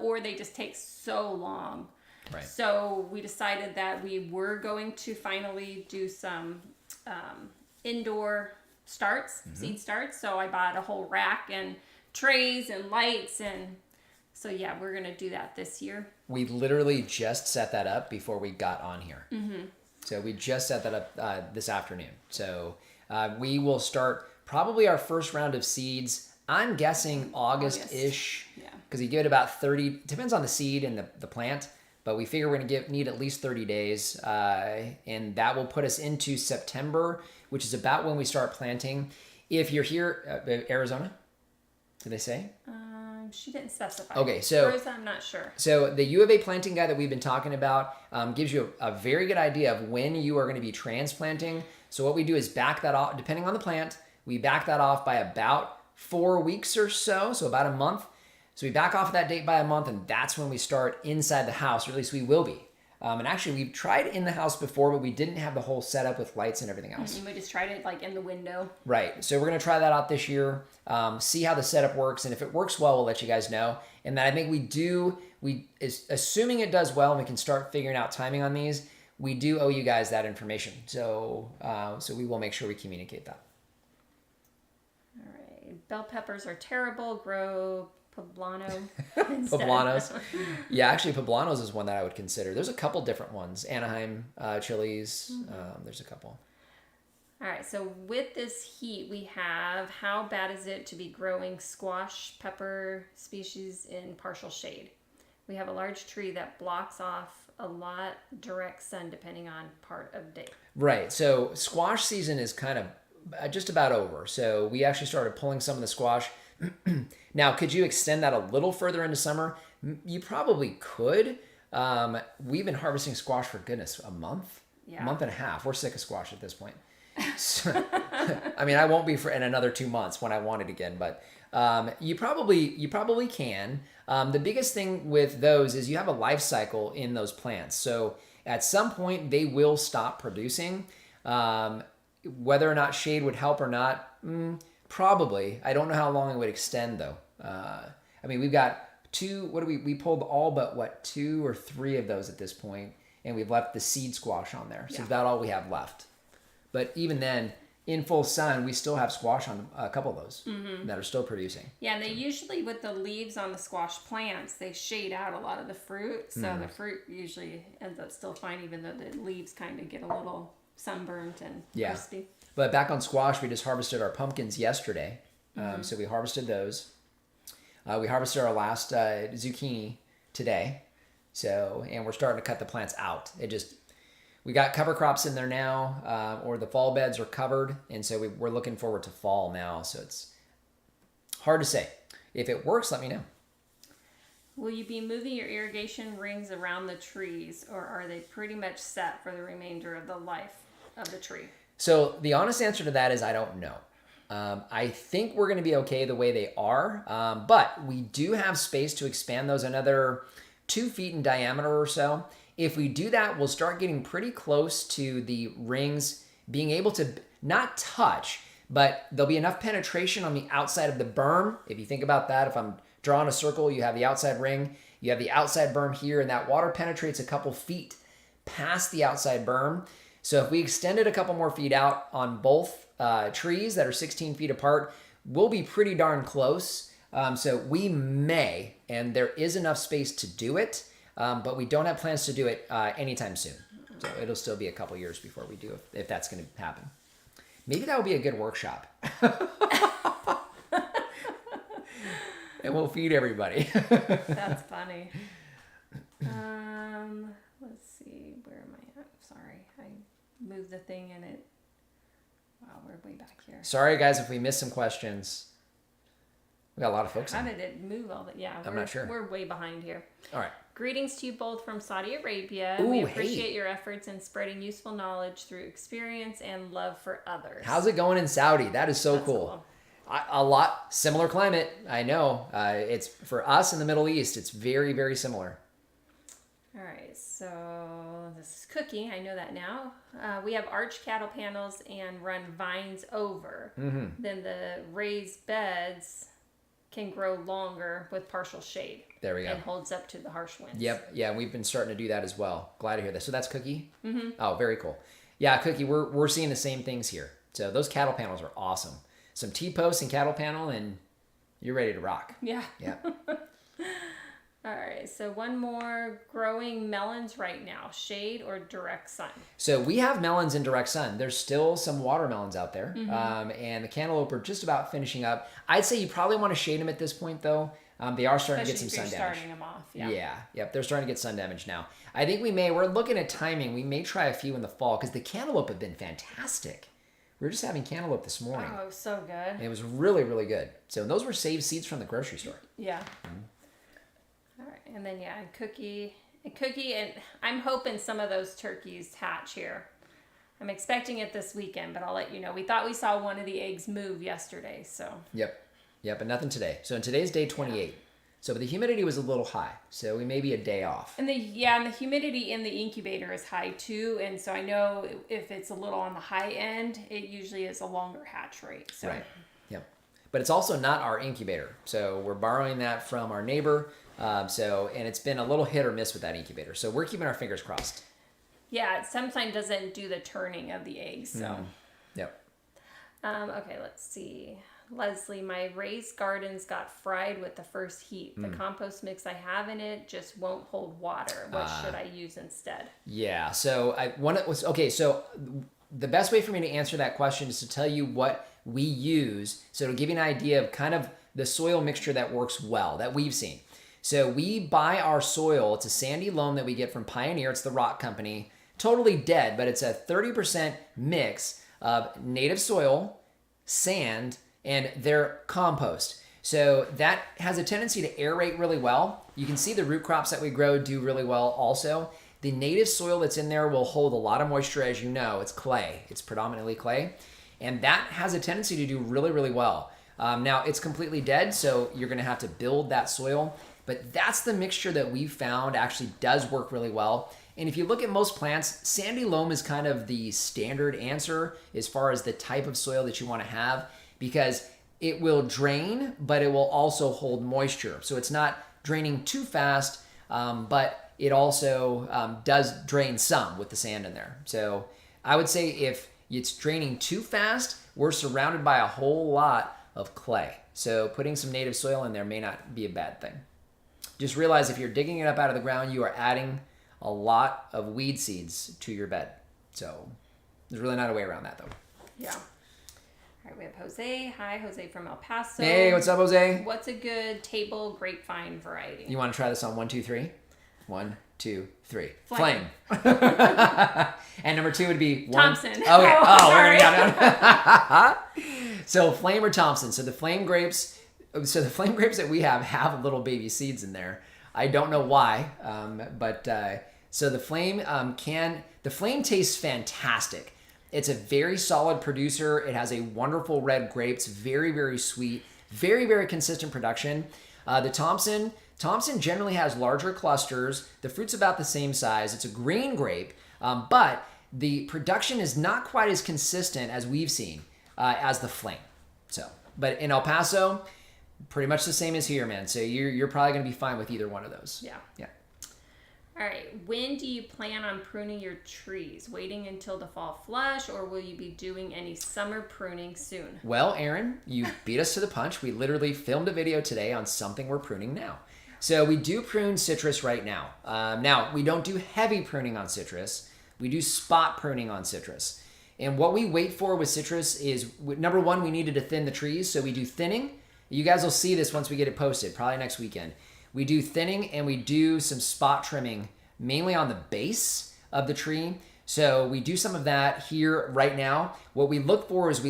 or they just take so long. Right. So we decided that we were going to finally do some indoor starts, seed starts. So I bought a whole rack and trays and lights, and so yeah, we're gonna do that this year. We literally just set that up before we got on here. So we just set that up this afternoon. So we will start probably our first round of seeds. I'm guessing August-ish, because you give it about 30. Depends on the seed and the plant. But we figure we're going to need at least 30 days, and that will put us into September, which is about when we start planting. If you're here, Arizona, did they say? She didn't specify. Okay, so Rosa, I'm not sure. So the U of A planting guide that we've been talking about gives you a very good idea of when you are going to be transplanting. So what we do is back that off, depending on the plant, we back that off by about 4 weeks or so about a month. So we back off that date by a month, and that's when we start inside the house, or at least we will be. And actually, we've tried in the house before, but we didn't have the whole setup with lights and everything else. We just tried it like in the window. Right. So we're going to try that out this year, see how the setup works, and if it works well, we'll let you guys know. And then I think assuming it does well and we can start figuring out timing on these, we do owe you guys that information. So we will make sure we communicate that. All right. Bell peppers are terrible. Grow poblano. Poblanos. Yeah, actually, poblanos is one that I would consider. There's a couple different ones. Anaheim chilies. There's a couple. All right. So with this heat we have, how bad is it to be growing squash pepper species in partial shade? We have a large tree that blocks off a lot direct sun depending on part of day. Right. So squash season is kind of just about over. So we actually started pulling some of the squash. Now, could you extend that a little further into summer? You probably could. We've been harvesting squash for goodness, a month and a half. We're sick of squash at this point. So, I mean, I won't be in another 2 months when I want it again, but you probably can. The biggest thing with those is you have a life cycle in those plants. So at some point they will stop producing. Whether or not shade would help or not, probably. I don't know how long it would extend though. I mean, we've got we pulled all but 2 or 3 of those at this point, and we've left the seed squash on there. So about all we have left. But even then, in full sun, we still have squash on a couple of those that are still producing. Yeah, and they usually, with the leaves on the squash plants, they shade out a lot of the fruit. So the fruit usually ends up still fine, even though the leaves kind of get a little sunburnt and crispy. But back on squash, we just harvested our pumpkins yesterday. So we harvested those. We harvested our last zucchini today. And we're starting to cut the plants out. We got cover crops in there now, or the fall beds are covered. And so we're looking forward to fall now. So it's hard to say. If it works, let me know. Will you be moving your irrigation rings around the trees, or are they pretty much set for the remainder of the life of the tree? So the honest answer to that is I don't know. I think we're going to be okay the way they are, but we do have space to expand those another 2 feet in diameter or so. If we do that, we'll start getting pretty close to the rings being able to not touch, but there'll be enough penetration on the outside of the berm. If you think about that, if I'm drawing a circle, you have the outside ring, you have the outside berm here, and that water penetrates a couple feet past the outside berm. So if we extend it a couple more feet out on both trees that are 16 feet apart, we'll be pretty darn close. So we may, and there is enough space to do it, but we don't have plans to do it anytime soon. So it'll still be a couple years before we do it, if that's going to happen. Maybe that would be a good workshop. And we'll feed everybody. That's funny. Let's see. Where am I at? Sorry. I moved the thing and it... Wow, we're way back here. Sorry, guys, if we missed some questions. We got a lot of folks How in. did it move all that? Yeah, I'm not sure. We're way behind here. All right. Greetings to you both from Saudi Arabia. Ooh, we appreciate hey. your efforts in spreading useful knowledge through experience and love for others. How's it going in Saudi? That is so That's cool. A lot similar climate. I know. It's for us in the Middle East. It's very, very similar. All right, so this is Cookie. I know that now. We have arched cattle panels and run vines over. Mm-hmm. Then the raised beds can grow longer with partial shade. There we go. And holds up to the harsh winds. Yep. Yeah, we've been starting to do that as well. Glad to hear that. So that's Cookie? Mm-hmm. Oh, very cool. Yeah, Cookie, we're seeing the same things here. So those cattle panels are awesome. Some T-posts and cattle panel, and you're ready to rock. Yeah. Yeah. All right, so one more. Growing melons right now, shade or direct sun? So we have melons in direct sun. There's still some watermelons out there, Mm-hmm. and the cantaloupe are just about finishing up. I'd say you probably want to shade them at this point, though. They are starting to get some sun Especially if you're damage. starting them off, Yep, they're starting to get sun damage now. I think we're looking at timing. We may try a few in the fall because the cantaloupe have been fantastic. We were just having cantaloupe this morning. Oh, so good. And it was really, really good. So those were saved seeds from the grocery store. Yeah. All right, and then Cookie, and I'm hoping some of those turkeys hatch here. I'm expecting it this weekend, but I'll let you know. We thought we saw one of the eggs move yesterday, so. Yep, but nothing today. So today's day 28. Yeah. So but the humidity was a little high, so we may be a day off. And the humidity in the incubator is high too, and so I know if it's a little on the high end, it usually is a longer hatch rate. So. Right. Yep. But it's also not our incubator, so we're borrowing that from our neighbor. And it's been a little hit or miss with that incubator, so we're keeping our fingers crossed. Yeah, it sometimes doesn't do the turning of the eggs. So. Mm-hmm. Yep. Okay, let's see. Leslie, my raised gardens got fried with the first heat. The compost mix I have in it just won't hold water. What should I use instead? Yeah, so so the best way for me to answer that question is to tell you what we use, so to give you an idea of kind of the soil mixture that works well, that we've seen. So we buy our soil. It's a sandy loam that we get from Pioneer. It's the rock company. Totally dead, but it's a 30% mix of native soil, sand, and their compost. So that has a tendency to aerate really well. You can see the root crops that we grow do really well also. The native soil that's in there will hold a lot of moisture, as you know. It's clay. It's predominantly clay. And that has a tendency to do really, really well. Now, it's completely dead, so you're going to have to build that soil. But that's the mixture that we've found actually does work really well. And if you look at most plants, sandy loam is kind of the standard answer as far as the type of soil that you want to have, because it will drain, but it will also hold moisture. So it's not draining too fast, but it also does drain some with the sand in there. So I would say if it's draining too fast, we're surrounded by a whole lot of clay. So putting some native soil in there may not be a bad thing. Just realize if you're digging it up out of the ground, you are adding a lot of weed seeds to your bed. So there's really not a way around that, though. Yeah. All right, we have Jose. Hi, Jose from El Paso. Hey, what's up, Jose? What's a good table grapevine variety? You want to try this on 1, 2, 3? 1, 2, 3. Flame. And number 2 would be Thompson. Okay. Oh, we're sorry. gonna go down. So Flame or Thompson. So the Flame grapes So the flame grapes that we have little baby seeds in there. I don't know why, but so the flame the flame tastes fantastic. It's a very solid producer. It has a wonderful red grape. It's very, very sweet, very, very consistent production. The Thompson generally has larger clusters. The fruit's about the same size. It's a green grape, but the production is not quite as consistent as we've seen as the flame. So, but in El Paso, pretty much the same as here, man. So you're probably going to be fine with either one of those. Yeah. Yeah. All right. When do you plan on pruning your trees? Waiting until the fall flush, or will you be doing any summer pruning soon? Well, Aaron, you beat us to the punch. We literally filmed a video today on something we're pruning now. So we do prune citrus right now. Now, we don't do heavy pruning on citrus. We do spot pruning on citrus. And what we wait for with citrus is, number one, we needed to thin the trees. So we do thinning. You guys will see this once we get it posted, probably next weekend. We do thinning and we do some spot trimming, mainly on the base of the tree. So we do some of that here right now. What we look for is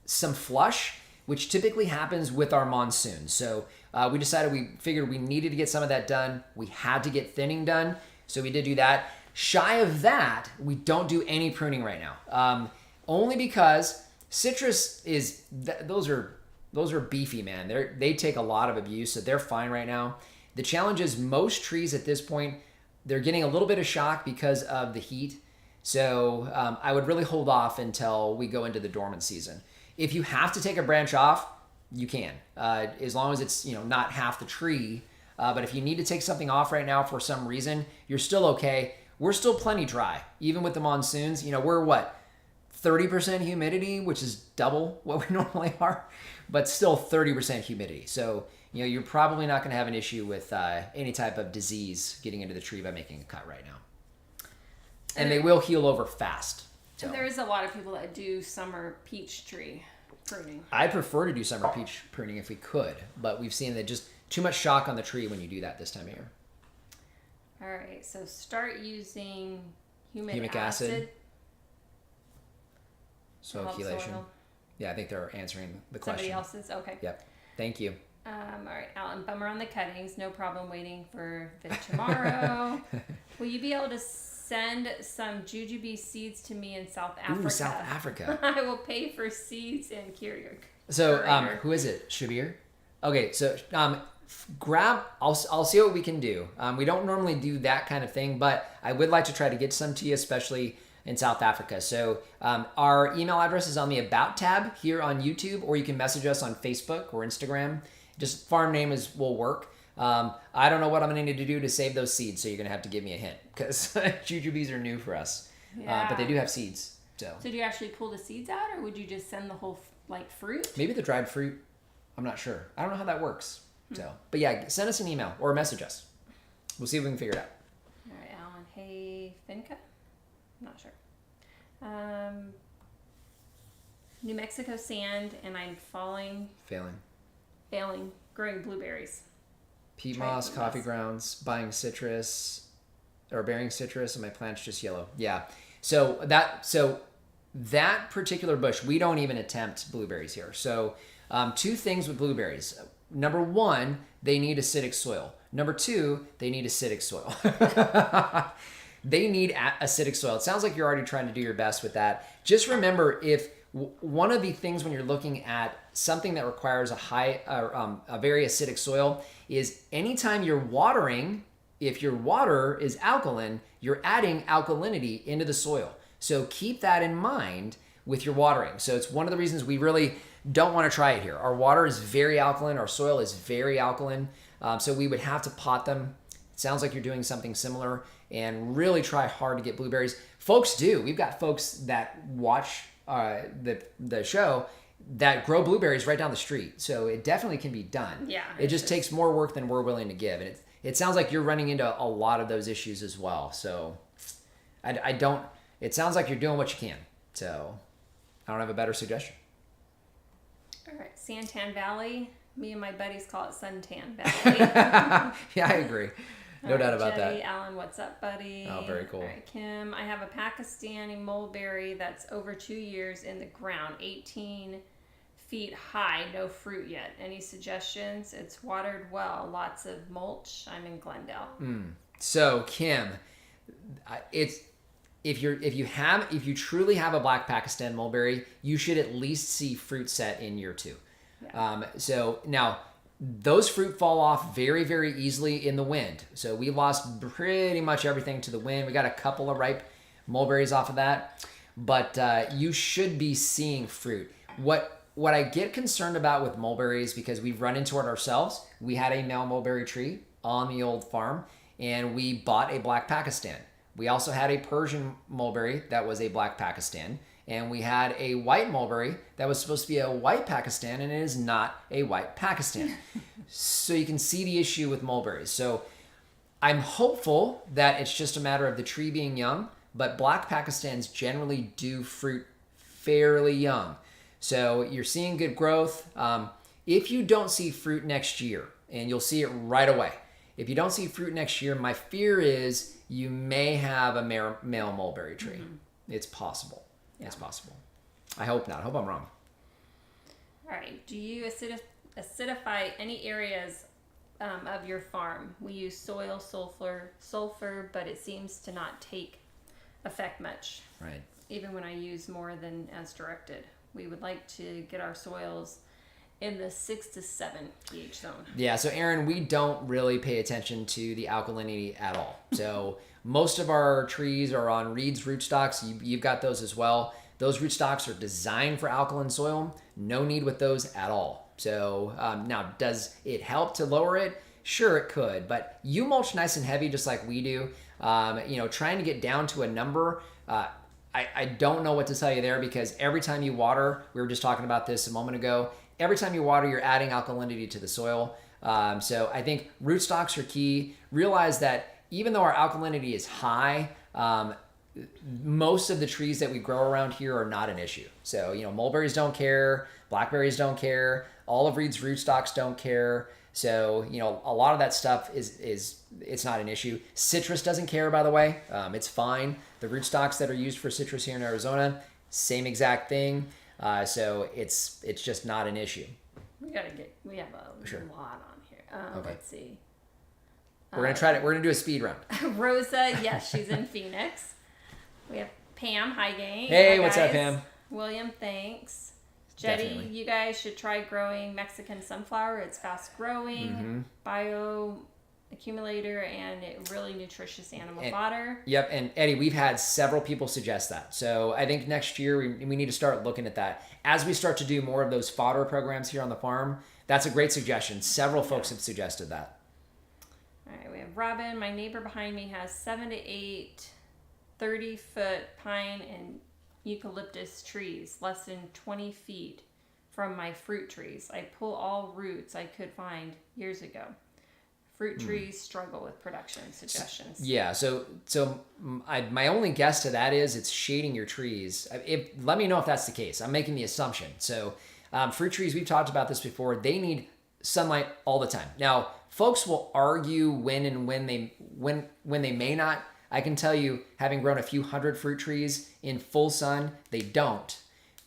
some flush, which typically happens with our monsoons. So we figured we needed to get some of that done. We had to get thinning done. So we did do that. Shy of that, we don't do any pruning right now. Only because citrus those are beefy, man. They take a lot of abuse, so they're fine right now. The challenge is most trees at this point, they're getting a little bit of shock because of the heat. So I would really hold off until we go into the dormant season. If you have to take a branch off, you can, as long as it's not half the tree. But if you need to take something off right now for some reason, you're still okay. We're still plenty dry, even with the monsoons. We're 30% humidity, which is double what we normally are, but still 30% humidity. So you're probably not going to have an issue with any type of disease getting into the tree by making a cut right now. And they will heal over fast. So. And there is a lot of people that do summer peach tree pruning. I prefer to do summer peach pruning if we could, but we've seen that just too much shock on the tree when you do that this time of year. All right, so start using humic acid. Circulation. Yeah, I think they're answering the question. Somebody else's? Okay. Yep. Thank you. All right, Alan, bummer on the cuttings. No problem waiting for vid tomorrow. Will you be able to send some jujube seeds to me in South Africa? Ooh, South Africa. I will pay for seeds and carrier. So, who is it? Shabir? Okay, so grab. I'll see what we can do. We don't normally do that kind of thing, but I would like to try to get some to you, especially in South Africa. So our email address is on the About tab here on YouTube, or you can message us on Facebook or Instagram. Just farm name will work. I don't know what I'm going to need to do to save those seeds, so you're going to have to give me a hint, because jujubes are new for us. Yeah. But they do have seeds. So do you actually pull the seeds out, or would you just send the whole fruit? Maybe the dried fruit. I'm not sure. I don't know how that works. So, but yeah, send us an email or message us. We'll see if we can figure it out. All right, Alan. Hey, Finca? I'm not sure. New Mexico sand, and I'm failing growing blueberries. Peat moss, coffee grounds, bearing citrus, and my plant's just yellow. Yeah. So that particular bush, we don't even attempt blueberries here. So two things with blueberries. Number one, they need acidic soil. Number two, they need acidic soil. They need acidic soil. It sounds like you're already trying to do your best with that. Just remember, if one of the things when you're looking at something that requires a very acidic soil is anytime you're watering, if your water is alkaline, you're adding alkalinity into the soil. So keep that in mind with your watering. So it's one of the reasons we really don't want to try it here. Our water is very alkaline. Our soil is very alkaline. So we would have to pot them. It sounds like you're doing something similar, and really try hard to get blueberries. Folks do. We've got folks that watch the show that grow blueberries right down the street. So it definitely can be done. Yeah. It just takes more work than we're willing to give. And it sounds like you're running into a lot of those issues as well. So it sounds like you're doing what you can. So I don't have a better suggestion. All right. Santan Valley. Me and my buddies call it Suntan Valley. Yeah, I agree. No doubt about Jenny, that. Alan, what's up, buddy? Oh, very cool. All right, Kim, I have a Pakistani mulberry that's over 2 years in the ground, 18 feet high, no fruit yet. Any suggestions? It's watered well, lots of mulch. I'm in Glendale. So Kim, it's if you truly have a black Pakistan mulberry, you should at least see fruit set in year 2. Yeah. So now those fruit fall off very, very easily in the wind. So we lost pretty much everything to the wind. We got a couple of ripe mulberries off of that, but you should be seeing fruit. What I get concerned about with mulberries, because we've run into it ourselves, we had a male mulberry tree on the old farm, and we bought a black Pakistan. We also had a Persian mulberry that was a black Pakistan, and we had a white mulberry that was supposed to be a white Pakistan, and it is not a white Pakistan. So you can see the issue with mulberries. So I'm hopeful that it's just a matter of the tree being young, but black Pakistans generally do fruit fairly young. So you're seeing good growth. If you don't see fruit next year, and you'll see it right away, if you don't see fruit next year, my fear is you may have a male mulberry tree. Mm-hmm. It's possible. Yeah. It's possible. I hope not. I hope I'm wrong. All right. Do you acidify any areas of your farm? We use soil, sulfur, but it seems to not take effect much. Right. Even when I use more than as directed. We would like to get our soils in the 6 to 7 pH zone. Yeah, so Aaron, we don't really pay attention to the alkalinity at all. So most of our trees are on reeds rootstocks. You've got those as well. Those rootstocks are designed for alkaline soil. No need with those at all. So now, does it help to lower it? Sure, it could. But you mulch nice and heavy just like we do. Trying to get down to a number, I don't know what to tell you there, because every time you water, we were just talking about this a moment ago, every time you water, you're adding alkalinity to the soil. So I think rootstocks are key. Realize that even though our alkalinity is high, most of the trees that we grow around here are not an issue. So, mulberries don't care, blackberries don't care, olive reeds rootstocks don't care. So, a lot of that stuff it's not an issue. Citrus doesn't care, by the way. It's fine. The rootstocks that are used for citrus here in Arizona, same exact thing. So it's just not an issue. We have a lot on here. Okay. Let's see. We're gonna do a speed round. Rosa, yes, she's in Phoenix. We have Pam. Hi, gang. Hey, hi, what's up, Pam? William, thanks. Jetty, Definitely. You guys should try growing Mexican sunflower. It's fast growing, bio accumulator, and really nutritious animal fodder. Yep, and Eddie, we've had several people suggest that. So I think next year we need to start looking at that. As we start to do more of those fodder programs here on the farm, that's a great suggestion. Several folks have suggested that. All right, we have Robin. My neighbor behind me has 7 to 8 30-foot pine and eucalyptus trees, less than 20 feet from my fruit trees. I pull all roots I could find years ago. Fruit trees struggle with production. Suggestions. Yeah, so my only guess to that is it's shading your trees. Let me know if that's the case. I'm making the assumption. So fruit trees, we've talked about this before, they need sunlight all the time. Now, folks will argue when they may not. I can tell you, having grown a few hundred fruit trees in full sun, they don't,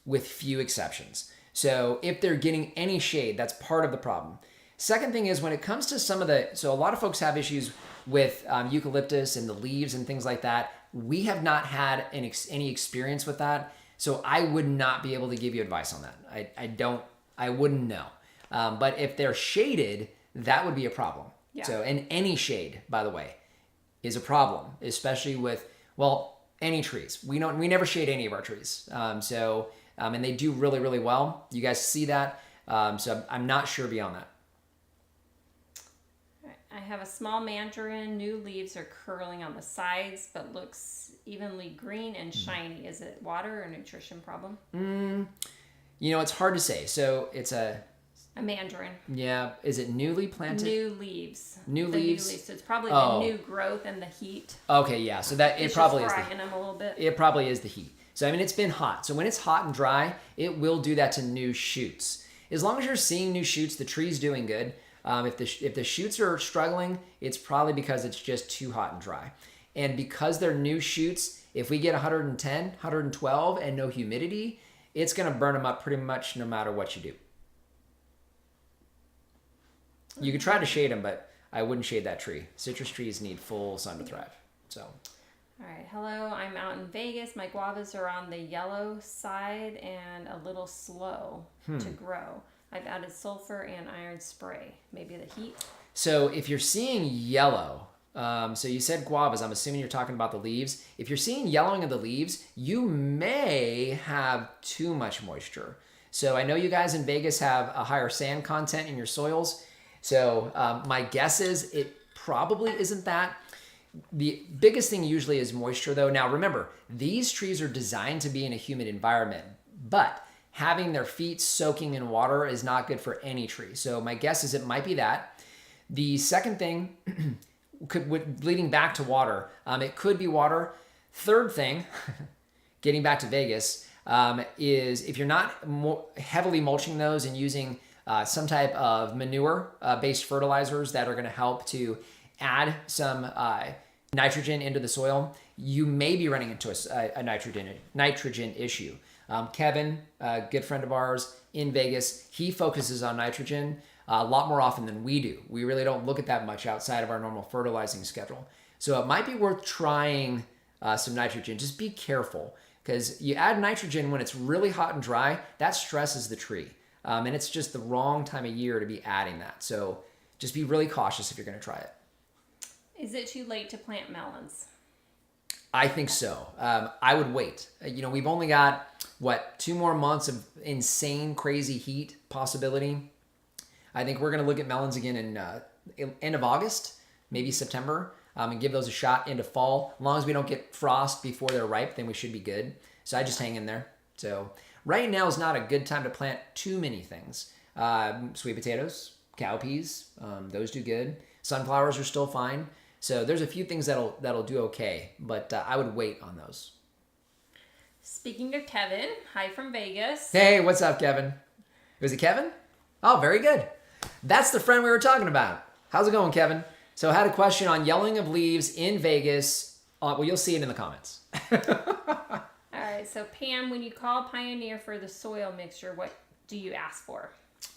with few exceptions. So if they're getting any shade, that's part of the problem. Second thing is, when it comes to so a lot of folks have issues with eucalyptus and the leaves and things like that. We have not had any experience with that, so I would not be able to give you advice on that. I wouldn't know. But if they're shaded, that would be a problem. Yeah. So, and any shade, by the way, is a problem, especially with, any trees. We never shade any of our trees. And they do really, really well. You guys see that. So I'm not sure beyond that. I have a small mandarin. New leaves are curling on the sides, but looks evenly green and shiny. Is it water or nutrition problem? It's hard to say. So it's a mandarin. Yeah. Is it newly planted? New leaves. New leaves. So it's probably the new growth and the heat. Okay, yeah. So that it probably is. Frying them a little bit. It probably is the heat. So it's been hot. So when it's hot and dry, it will do that to new shoots. As long as you're seeing new shoots, the tree's doing good. If the shoots are struggling, it's probably because it's just too hot and dry. And because they're new shoots, if we get 110, 112 and no humidity, it's going to burn them up pretty much no matter what you do. You could try to shade them, but I wouldn't shade that tree. Citrus trees need full sun to thrive. So, all right. Hello, I'm out in Vegas. My guavas are on the yellow side and a little slow to grow. I've added sulfur and iron spray. Maybe the heat. So if you're seeing yellow, so you said guavas, I'm assuming you're talking about the leaves. If you're seeing yellowing of the leaves, you may have too much moisture. So I know you guys in Vegas have a higher sand content in your soils. So my guess is it probably isn't that. The biggest thing usually is moisture though. Now remember, these trees are designed to be in a humid environment, but having their feet soaking in water is not good for any tree. So my guess is it might be that. The second thing, leading back to water, it could be water. Third thing, getting back to Vegas, is if you're not heavily mulching those and using some type of manure-based fertilizers that are going to help to add some nitrogen into the soil, you may be running into a nitrogen issue. Kevin, a good friend of ours in Vegas, he focuses on nitrogen a lot more often than we do. We really don't look at that much outside of our normal fertilizing schedule. So it might be worth trying some nitrogen. Just be careful, because you add nitrogen when it's really hot and dry, that stresses the tree. And it's just the wrong time of year to be adding that. So just be really cautious if you're going to try it. Is it too late to plant melons? I think so. I would wait. We've only got, 2 more months of insane, crazy heat possibility. I think we're going to look at melons again in end of August, maybe September, and give those a shot into fall. As long as we don't get frost before they're ripe, then we should be good. So I just hang in there. So right now is not a good time to plant too many things. Sweet potatoes, cowpeas, those do good. Sunflowers are still fine. So there's a few things that'll do okay, but I would wait on those. Speaking of Kevin, hi from Vegas. Hey, what's up, Kevin? Was it Kevin? Oh, very good. That's the friend we were talking about. How's it going, Kevin? So I had a question on yellowing of leaves in Vegas. Well, you'll see it in the comments. All right, so Pam, when you call Pioneer for the soil mixture, what do you ask for?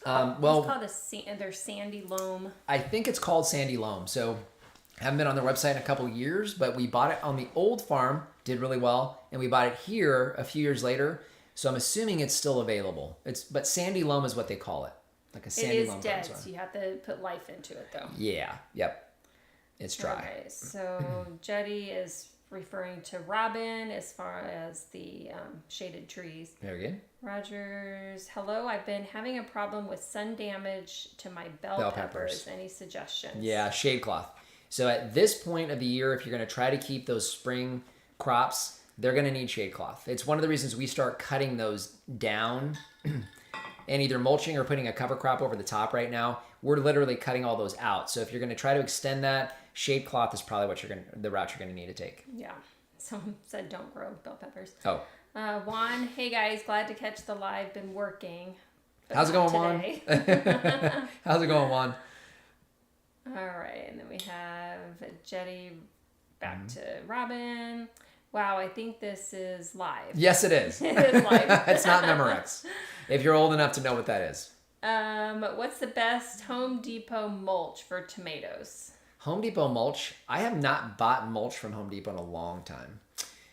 Well, it's called their sandy loam. I think it's called sandy loam. So I haven't been on their website in a couple years, but we bought it on the old farm, did really well, and we bought it here a few years later. So I'm assuming it's still available. But sandy loam is what they call it. Like a sandy loam. It is dead, so you have to put life into it, though. Yeah, yep. It's dry. Okay, so Jetty is referring to Robin as far as the shaded trees. Very good. Rogers, hello. I've been having a problem with sun damage to my bell peppers. Any suggestions? Yeah, shade cloth. So at this point of the year, if you're going to try to keep those spring crops, they're going to need shade cloth. It's one of the reasons we start cutting those down and either mulching or putting a cover crop over the top right now. We're literally cutting all those out. So if you're going to try to extend that, shade cloth is probably the route you're going to need to take. Yeah. Someone said don't grow bell peppers. Oh. Juan, hey guys, glad to catch the live. Been working. How's it going, Juan? How's it going, Juan? All right, and then we have Jetty back to Robin. Wow, I think this is live. Yes, it is. It is live. It's not Memorex. If you're old enough to know what that is. What's the best Home Depot mulch for tomatoes? Home Depot mulch. I have not bought mulch from Home Depot in a long time.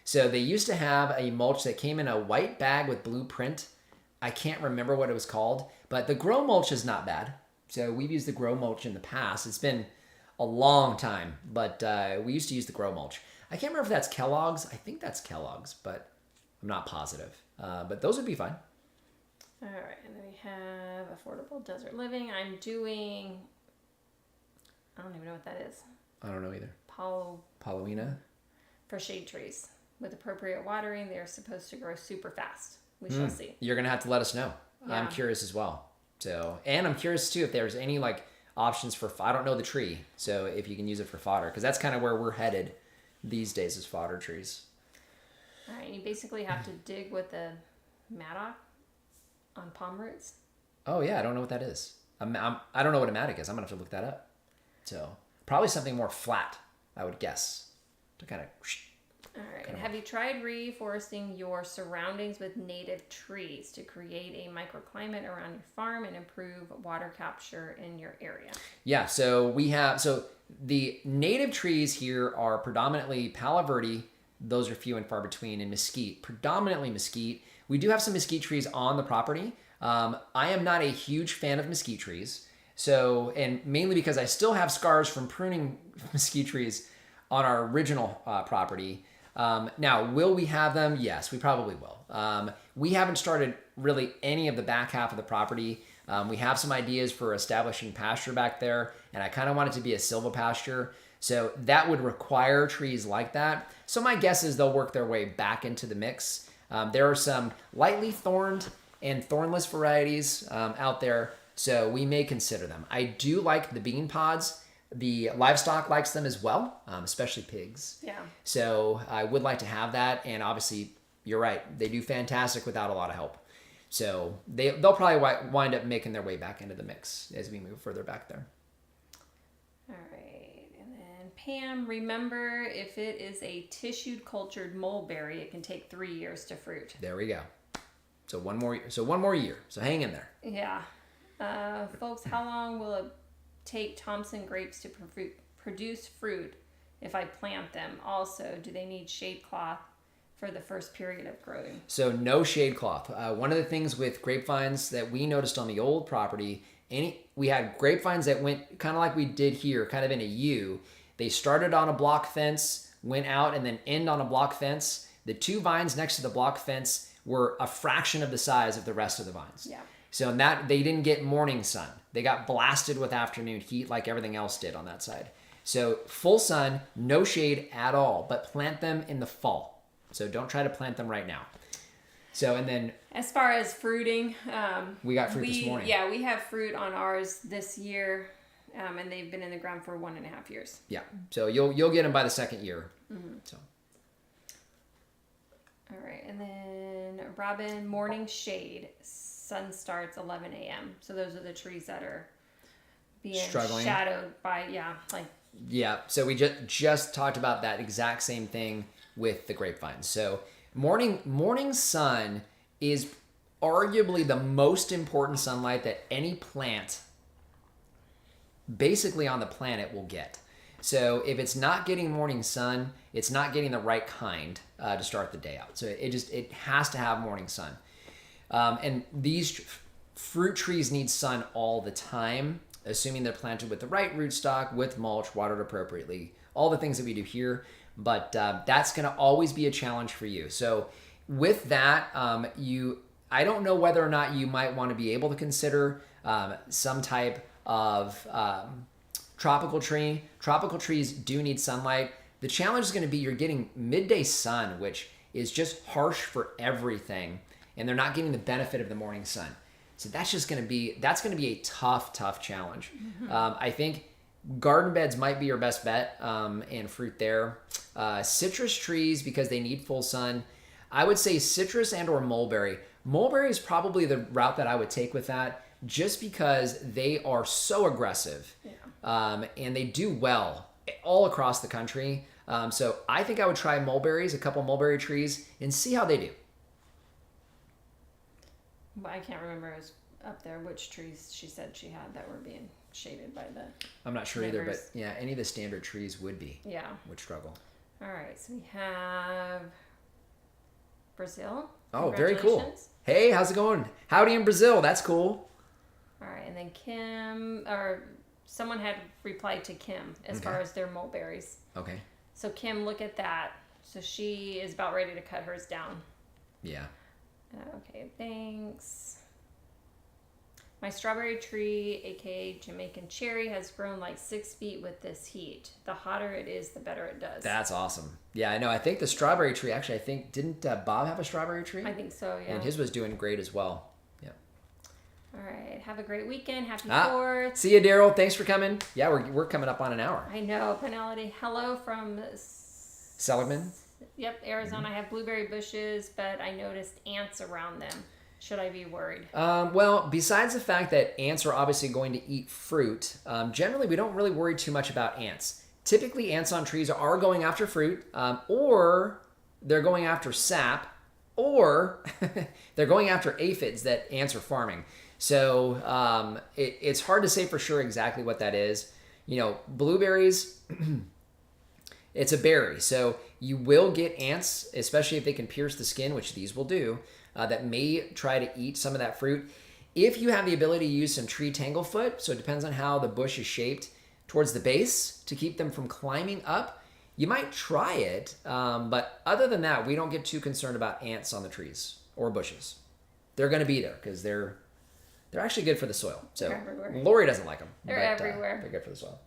So they used to have a mulch that came in a white bag with blue print. I can't remember what it was called, but the Grow mulch is not bad. So we've used the Grow mulch in the past. It's been a long time, but we used to use the Grow mulch. I can't remember if that's Kellogg's. I think that's Kellogg's, but I'm not positive. But those would be fine. All right, and then we have Affordable Desert Living. I'm doing, I don't even know what that is. I don't know either. Paulownia? For shade trees. With appropriate watering, they are supposed to grow super fast. We shall see. You're going to have to let us know. Yeah. I'm curious as well. So, and I'm curious too if there's any options for, I don't know the tree, so if you can use it for fodder, because that's kind of where we're headed these days is fodder trees. All right, and you basically have to dig with a mattock on palm roots. Oh yeah, I don't know what that is. I don't know what a mattock is. I'm gonna have to look that up. So probably something more flat, I would guess, to kind of All right. And have you tried reforesting your surroundings with native trees to create a microclimate around your farm and improve water capture in your area? Yeah, so the native trees here are predominantly Palo Verde. Those are few and far between, and mesquite, predominantly mesquite. We do have some mesquite trees on the property. I am not a huge fan of mesquite trees. So, and mainly because I still have scars from pruning mesquite trees on our original property. Now, will we have them? Yes, we probably will. We haven't started really any of the back half of the property. We have some ideas for establishing pasture back there, and I kind of want it to be a silvopasture. So that would require trees like that. So my guess is they'll work their way back into the mix. There are some lightly thorned and thornless varieties out there, so we may consider them. I do like the bean pods. The livestock likes them as well, especially pigs. Yeah. So I would like to have that, and obviously, you're right, they do fantastic without a lot of help. So they'll probably wind up making their way back into the mix as we move further back there. All right. And then Pam, remember if it is a tissued cultured mulberry, it can take 3 years to fruit. There we go. So one more year. So hang in there. Yeah. Folks, how long will it take Thompson grapes to produce fruit if I plant them? Also, do they need shade cloth for the first period of growing? So no shade cloth. One of the things with grapevines that we noticed on the old property, we had grapevines that went kind of like we did here, kind of in a U. They started on a block fence, went out, and then end on a block fence. The two vines next to the block fence were a fraction of the size of the rest of the vines. Yeah. So in that, they didn't get morning sun. They got blasted with afternoon heat like everything else did on that side. So full sun, no shade at all, but plant them in the fall. So don't try to plant them right now. So, and then as far as fruiting, we got fruit this morning. Yeah, we have fruit on ours this year, and they've been in the ground for 1.5 years. Yeah, so you'll get them by the second year. Mm-hmm. So. All right, and then Robin, morning shade. Sun starts 11 a.m. So those are the trees that are being struggling, shadowed by Yeah, so we just talked about that exact same thing with the grapevines. So morning sun is arguably the most important sunlight that any plant basically on the planet will get. So if it's not getting morning sun, it's not getting the right kind to start the day out. So it has to have morning sun. And these fruit trees need sun all the time, assuming they're planted with the right rootstock, with mulch, watered appropriately, all the things that we do here. But that's going to always be a challenge for you. So with that, I don't know whether or not you might want to be able to consider some type of tropical tree. Tropical trees do need sunlight. The challenge is going to be you're getting midday sun, which is just harsh for everything, and they're not getting the benefit of the morning sun. So that's going to be a tough challenge. Mm-hmm. I think garden beds might be your best bet, and fruit there. Citrus trees, because they need full sun, I would say citrus and or mulberry. Mulberry is probably the route that I would take with that, just because they are so aggressive. Yeah. And they do well all across the country. So I think I would try mulberries, a couple mulberry trees, and see how they do. Well, I can't remember it was up there which trees she said she had that were being shaded by the I'm not sure neighbors. either, but yeah, any of the standard trees would struggle. All right, so we have Brazil. Oh, very cool. Hey, how's it going? Howdy in Brazil. That's cool. All right, and then Kim, or someone had replied to Kim as far as their mulberries. Okay. So Kim, look at that. So she is about ready to cut hers down. Yeah. Okay, thanks. My strawberry tree, aka Jamaican cherry, has grown like 6 feet with this heat. The hotter it is, the better it does. That's awesome. Yeah, I know. I think the strawberry tree, actually, didn't Bob have a strawberry tree? I think so, yeah. And his was doing great as well. Yeah. All right. Have a great weekend. Happy 4th. See you, Daryl. Thanks for coming. Yeah, we're coming up on an hour. I know. Penelope, hello from Seligman. Yep, Arizona. I have blueberry bushes, but I noticed ants around them. Should I be worried? Well, besides the fact that ants are obviously going to eat fruit, generally we don't really worry too much about ants. Typically, ants on trees are going after fruit, or they're going after sap, or they're going after aphids that ants are farming. So it's hard to say for sure exactly what that is. You know, blueberries, it's a berry. So you will get ants, especially if they can pierce the skin, which these will do, that may try to eat some of that fruit. If you have the ability to use some tree tanglefoot, so it depends on how the bush is shaped towards the base to keep them from climbing up, you might try it. But other than that, we don't get too concerned about ants on the trees or bushes. They're going to be there because they're actually good for the soil. So Lori doesn't like them. They're everywhere. They're good for the soil.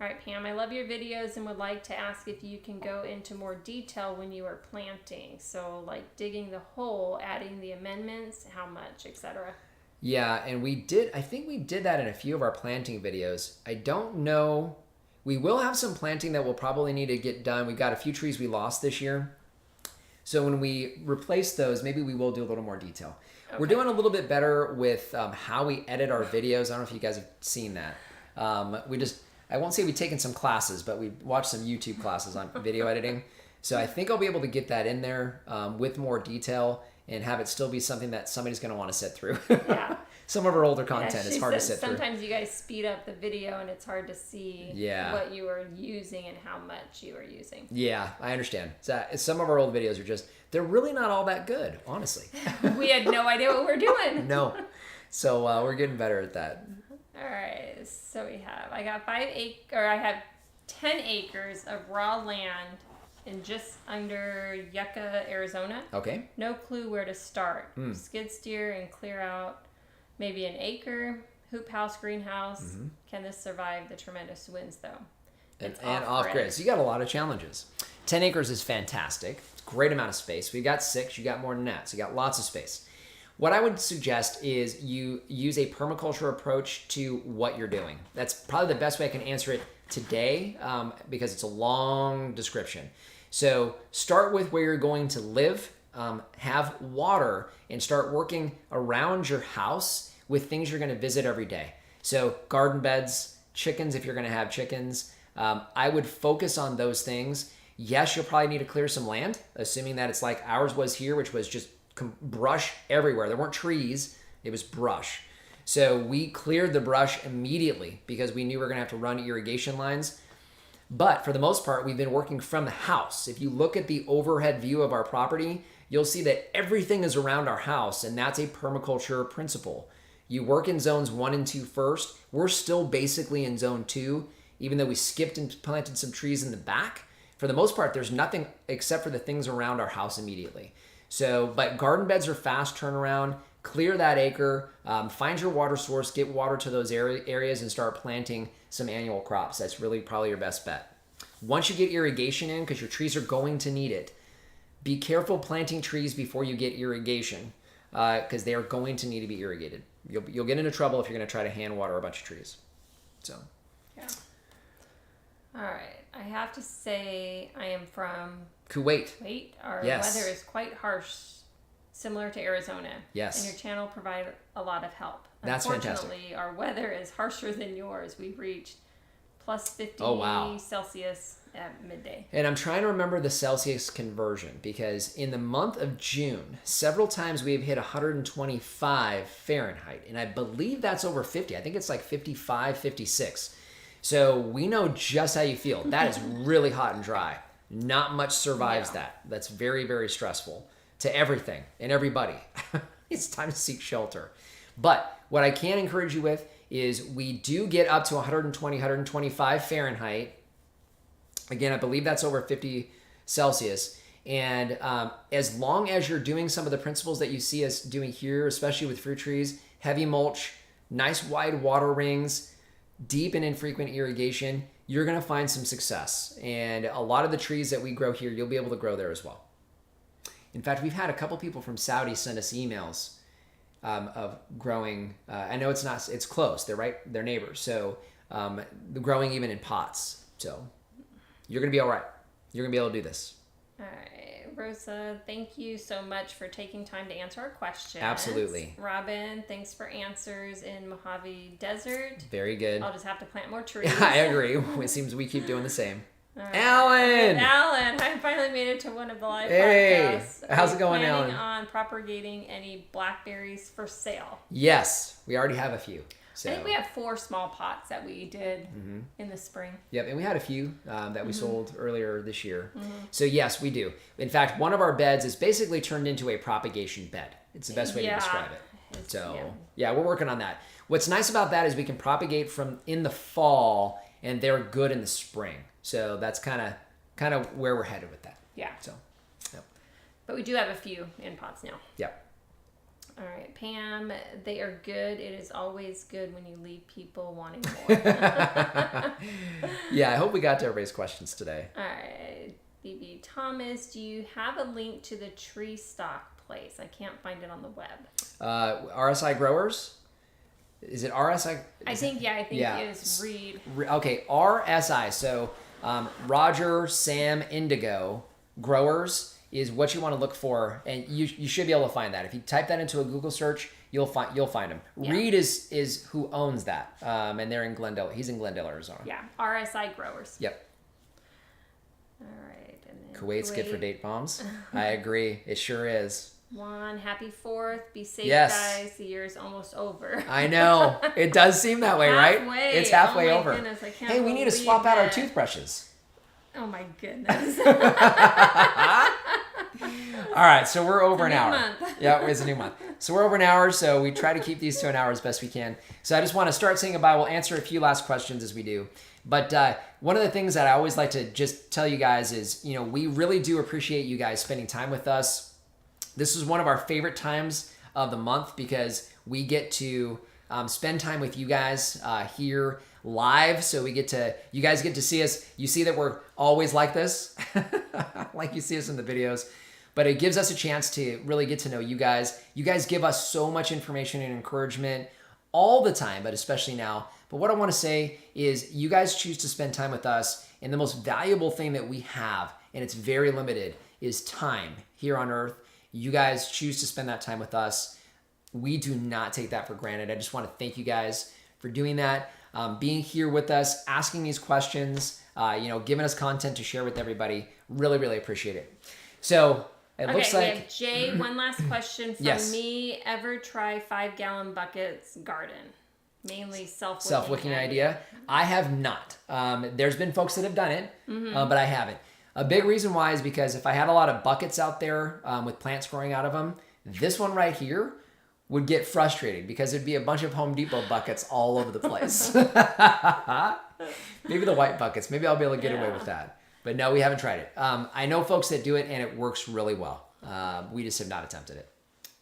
All right, Pam, I love your videos and would like to ask if you can go into more detail when you are planting. So like digging the hole, adding the amendments, how much, etc. Yeah, and I think we did that in a few of our planting videos. I don't know. We will have some planting that we'll probably need to get done. We've got a few trees we lost this year. So when we replace those, maybe we will do a little more detail. Okay. We're doing a little bit better with how we edit our videos. I don't know if you guys have seen that. I won't say we've taken some classes, but we watched some YouTube classes on video editing. So I think I'll be able to get that in there with more detail and have it still be something that somebody's going to want to sit through. Yeah. Some of our older content is hard to sit through. Sometimes you guys speed up the video and it's hard to see what you are using and how much you are using. Yeah, I understand. So some of our old videos are they're really not all that good, honestly. We had no idea what we're doing. No. So we're getting better at that. All right. So I have 10 acres of raw land in just under Yucca, Arizona. Okay. No clue where to start. Skid steer and clear out maybe an acre. Hoop house, greenhouse. Mm-hmm. Can this survive the tremendous winds though? And off grid. So you got a lot of challenges. 10 acres is fantastic. It's a great amount of space. We've got 6. You got more than that. So you got lots of space. What I would suggest is you use a permaculture approach to what you're doing. That's probably the best way I can answer it today because it's a long description. So start with where you're going to live, have water, and start working around your house with things you're going to visit every day. So garden beds, chickens if you're going to have chickens. I would focus on those things. Yes, you'll probably need to clear some land, assuming that it's like ours was here, which was just brush everywhere. There weren't trees, it was brush. So we cleared the brush immediately because we knew we were going to have to run irrigation lines. But for the most part, we've been working from the house. If you look at the overhead view of our property, you'll see that everything is around our house, and that's a permaculture principle. You work in zones 1 and 2 first. We're still basically in zone 2, even though we skipped and planted some trees in the back. For the most part, there's nothing except for the things around our house immediately. So, but garden beds are fast turnaround. Clear that acre, find your water source, get water to those areas, and start planting some annual crops. That's really probably your best bet. Once you get irrigation in, because your trees are going to need it, be careful planting trees before you get irrigation, because they are going to need to be irrigated. You'll get into trouble if you're going to try to hand water a bunch of trees. So. Yeah. All right. I have to say I am from Kuwait. Our weather is quite harsh, similar to Arizona. Yes. And your channel provides a lot of help. That's fantastic. Unfortunately, our weather is harsher than yours. We've reached plus 50 Celsius at midday. And I'm trying to remember the Celsius conversion because in the month of June, several times we have hit 125 Fahrenheit. And I believe that's over 50. I think it's like 55, 56. So we know just how you feel. That is really hot and dry. Not much survives that. That's very, very stressful to everything and everybody. It's time to seek shelter. But what I can encourage you with is we do get up to 120, 125 Fahrenheit. Again, I believe that's over 50 Celsius. And as long as you're doing some of the principles that you see us doing here, especially with fruit trees, heavy mulch, nice wide water rings, deep and infrequent irrigation, you're going to find some success. And a lot of the trees that we grow here, you'll be able to grow there as well. In fact, we've had a couple people from Saudi send us emails of growing. I know it's close. They're neighbors. So growing even in pots. So you're going to be all right. You're going to be able to do this. All right. Rosa, thank you so much for taking time to answer our questions. Absolutely. Robin, thanks for answers in Mojave Desert. Very good. I'll just have to plant more trees. I agree. It seems we keep doing the same. Alan! Alan, I finally made it to one of the live Hey, podcasts. how's it going, Alan? Planning on propagating any blackberries for sale? Yes, we already have a few. So. I think we have 4 small pots that we did in the spring. Yep, and we had a few that we sold earlier this year. So yes, we do. In fact, one of our beds is basically turned into a propagation bed. It's the best way to describe it. So yeah, we're working on that. What's nice about that is we can propagate from in the fall, and they're good in the spring. So that's kind of where we're headed with that. Yeah. So, yep. But we do have a few in pots now. Yep. All right, Pam, they are good. It is always good when you leave people wanting more. Yeah, I hope we got to everybody's questions today. All right, BB Thomas, do you have a link to the tree stock place? I can't find it on the web. RSI growers? Is it RSI? I think it is Reed. Okay, RSI. So Roger, Sam, Indigo growers is what you want to look for, and you should be able to find that. If you type that into a Google search, you'll find them. Yeah. Reed is who owns that, and they're in Glendale. He's in Glendale, Arizona. Yeah, RSI growers. Yep. All right. And then Kuwait's good for date bombs. I agree. It sure is. Juan, happy 4th. Be safe, yes. guys. The year is almost over. I know. It does seem that way, right? It's halfway over. Goodness, I can't hey, we need to swap out our toothbrushes. Oh my goodness. All right, so we're over an hour. Month. Yeah, it's a new month. So we're over an hour, so we try to keep these to an hour as best we can. So I just want to start saying goodbye. We'll answer a few last questions as we do. But one of the things that I always like to just tell you guys is, we really do appreciate you guys spending time with us. This is one of our favorite times of the month because we get to spend time with you guys here live. So you guys get to see us. You see that we're always like this, like you see us in the videos. But it gives us a chance to really get to know you guys. You guys give us so much information and encouragement all the time, but especially now. But what I want to say is you guys choose to spend time with us, and the most valuable thing that we have, and it's very limited, is time here on earth. You guys choose to spend that time with us. We do not take that for granted. I just want to thank you guys for doing that, being here with us, asking these questions, giving us content to share with everybody. Really, really appreciate it. So it looks like... we have Jay, one last question from yes. me. Ever try 5-gallon buckets garden? Mainly self-wicking idea. I have not. There's been folks that have done it, but I haven't. A big reason why is because if I had a lot of buckets out there with plants growing out of them, this one right here would get frustrated because there'd be a bunch of Home Depot buckets all over the place. Maybe the white buckets. Maybe I'll be able to get away with that. But no, we haven't tried it. I know folks that do it, and it works really well. We just have not attempted it.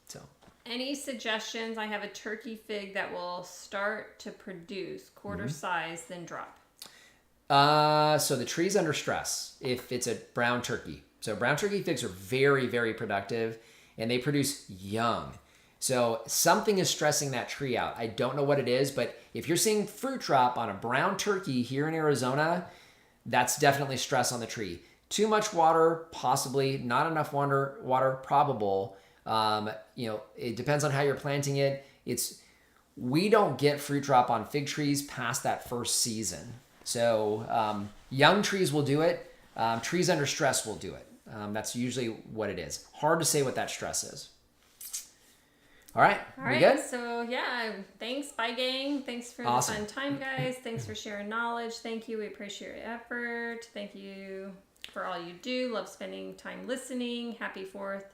So, any suggestions? I have a turkey fig that will start to produce quarter size, then drop. So the tree's under stress if it's a brown turkey. So brown turkey figs are very, very productive, and they produce young. So something is stressing that tree out. I don't know what it is, but if you're seeing fruit drop on a brown turkey here in Arizona, that's definitely stress on the tree. Too much water, possibly. Not enough water, probable. It depends on how you're planting it. We don't get fruit drop on fig trees past that first season. So young trees will do it. Trees under stress will do it. That's usually what it is. Hard to say what that stress is. All right. We good? So yeah, thanks. Bye, gang. Thanks for awesome. The fun time, guys. Thanks for sharing knowledge. Thank you. We appreciate your effort. Thank you for all you do. Love spending time listening. Happy 4th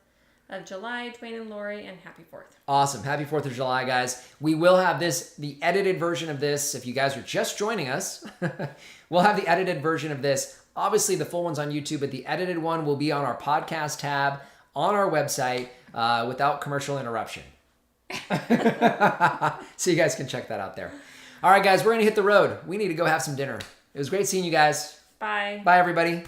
of July, Dwayne and Lori, and happy 4th. Awesome. Happy 4th of July, guys. We will have the edited version of this. If you guys are just joining us, we'll have the edited version of this. Obviously, the full one's on YouTube, but the edited one will be on our podcast tab on our website without commercial interruption. So you guys can check that out there. All right, guys, we're going to hit the road. We need to go have some dinner. It was great seeing you guys. Bye. Bye, everybody.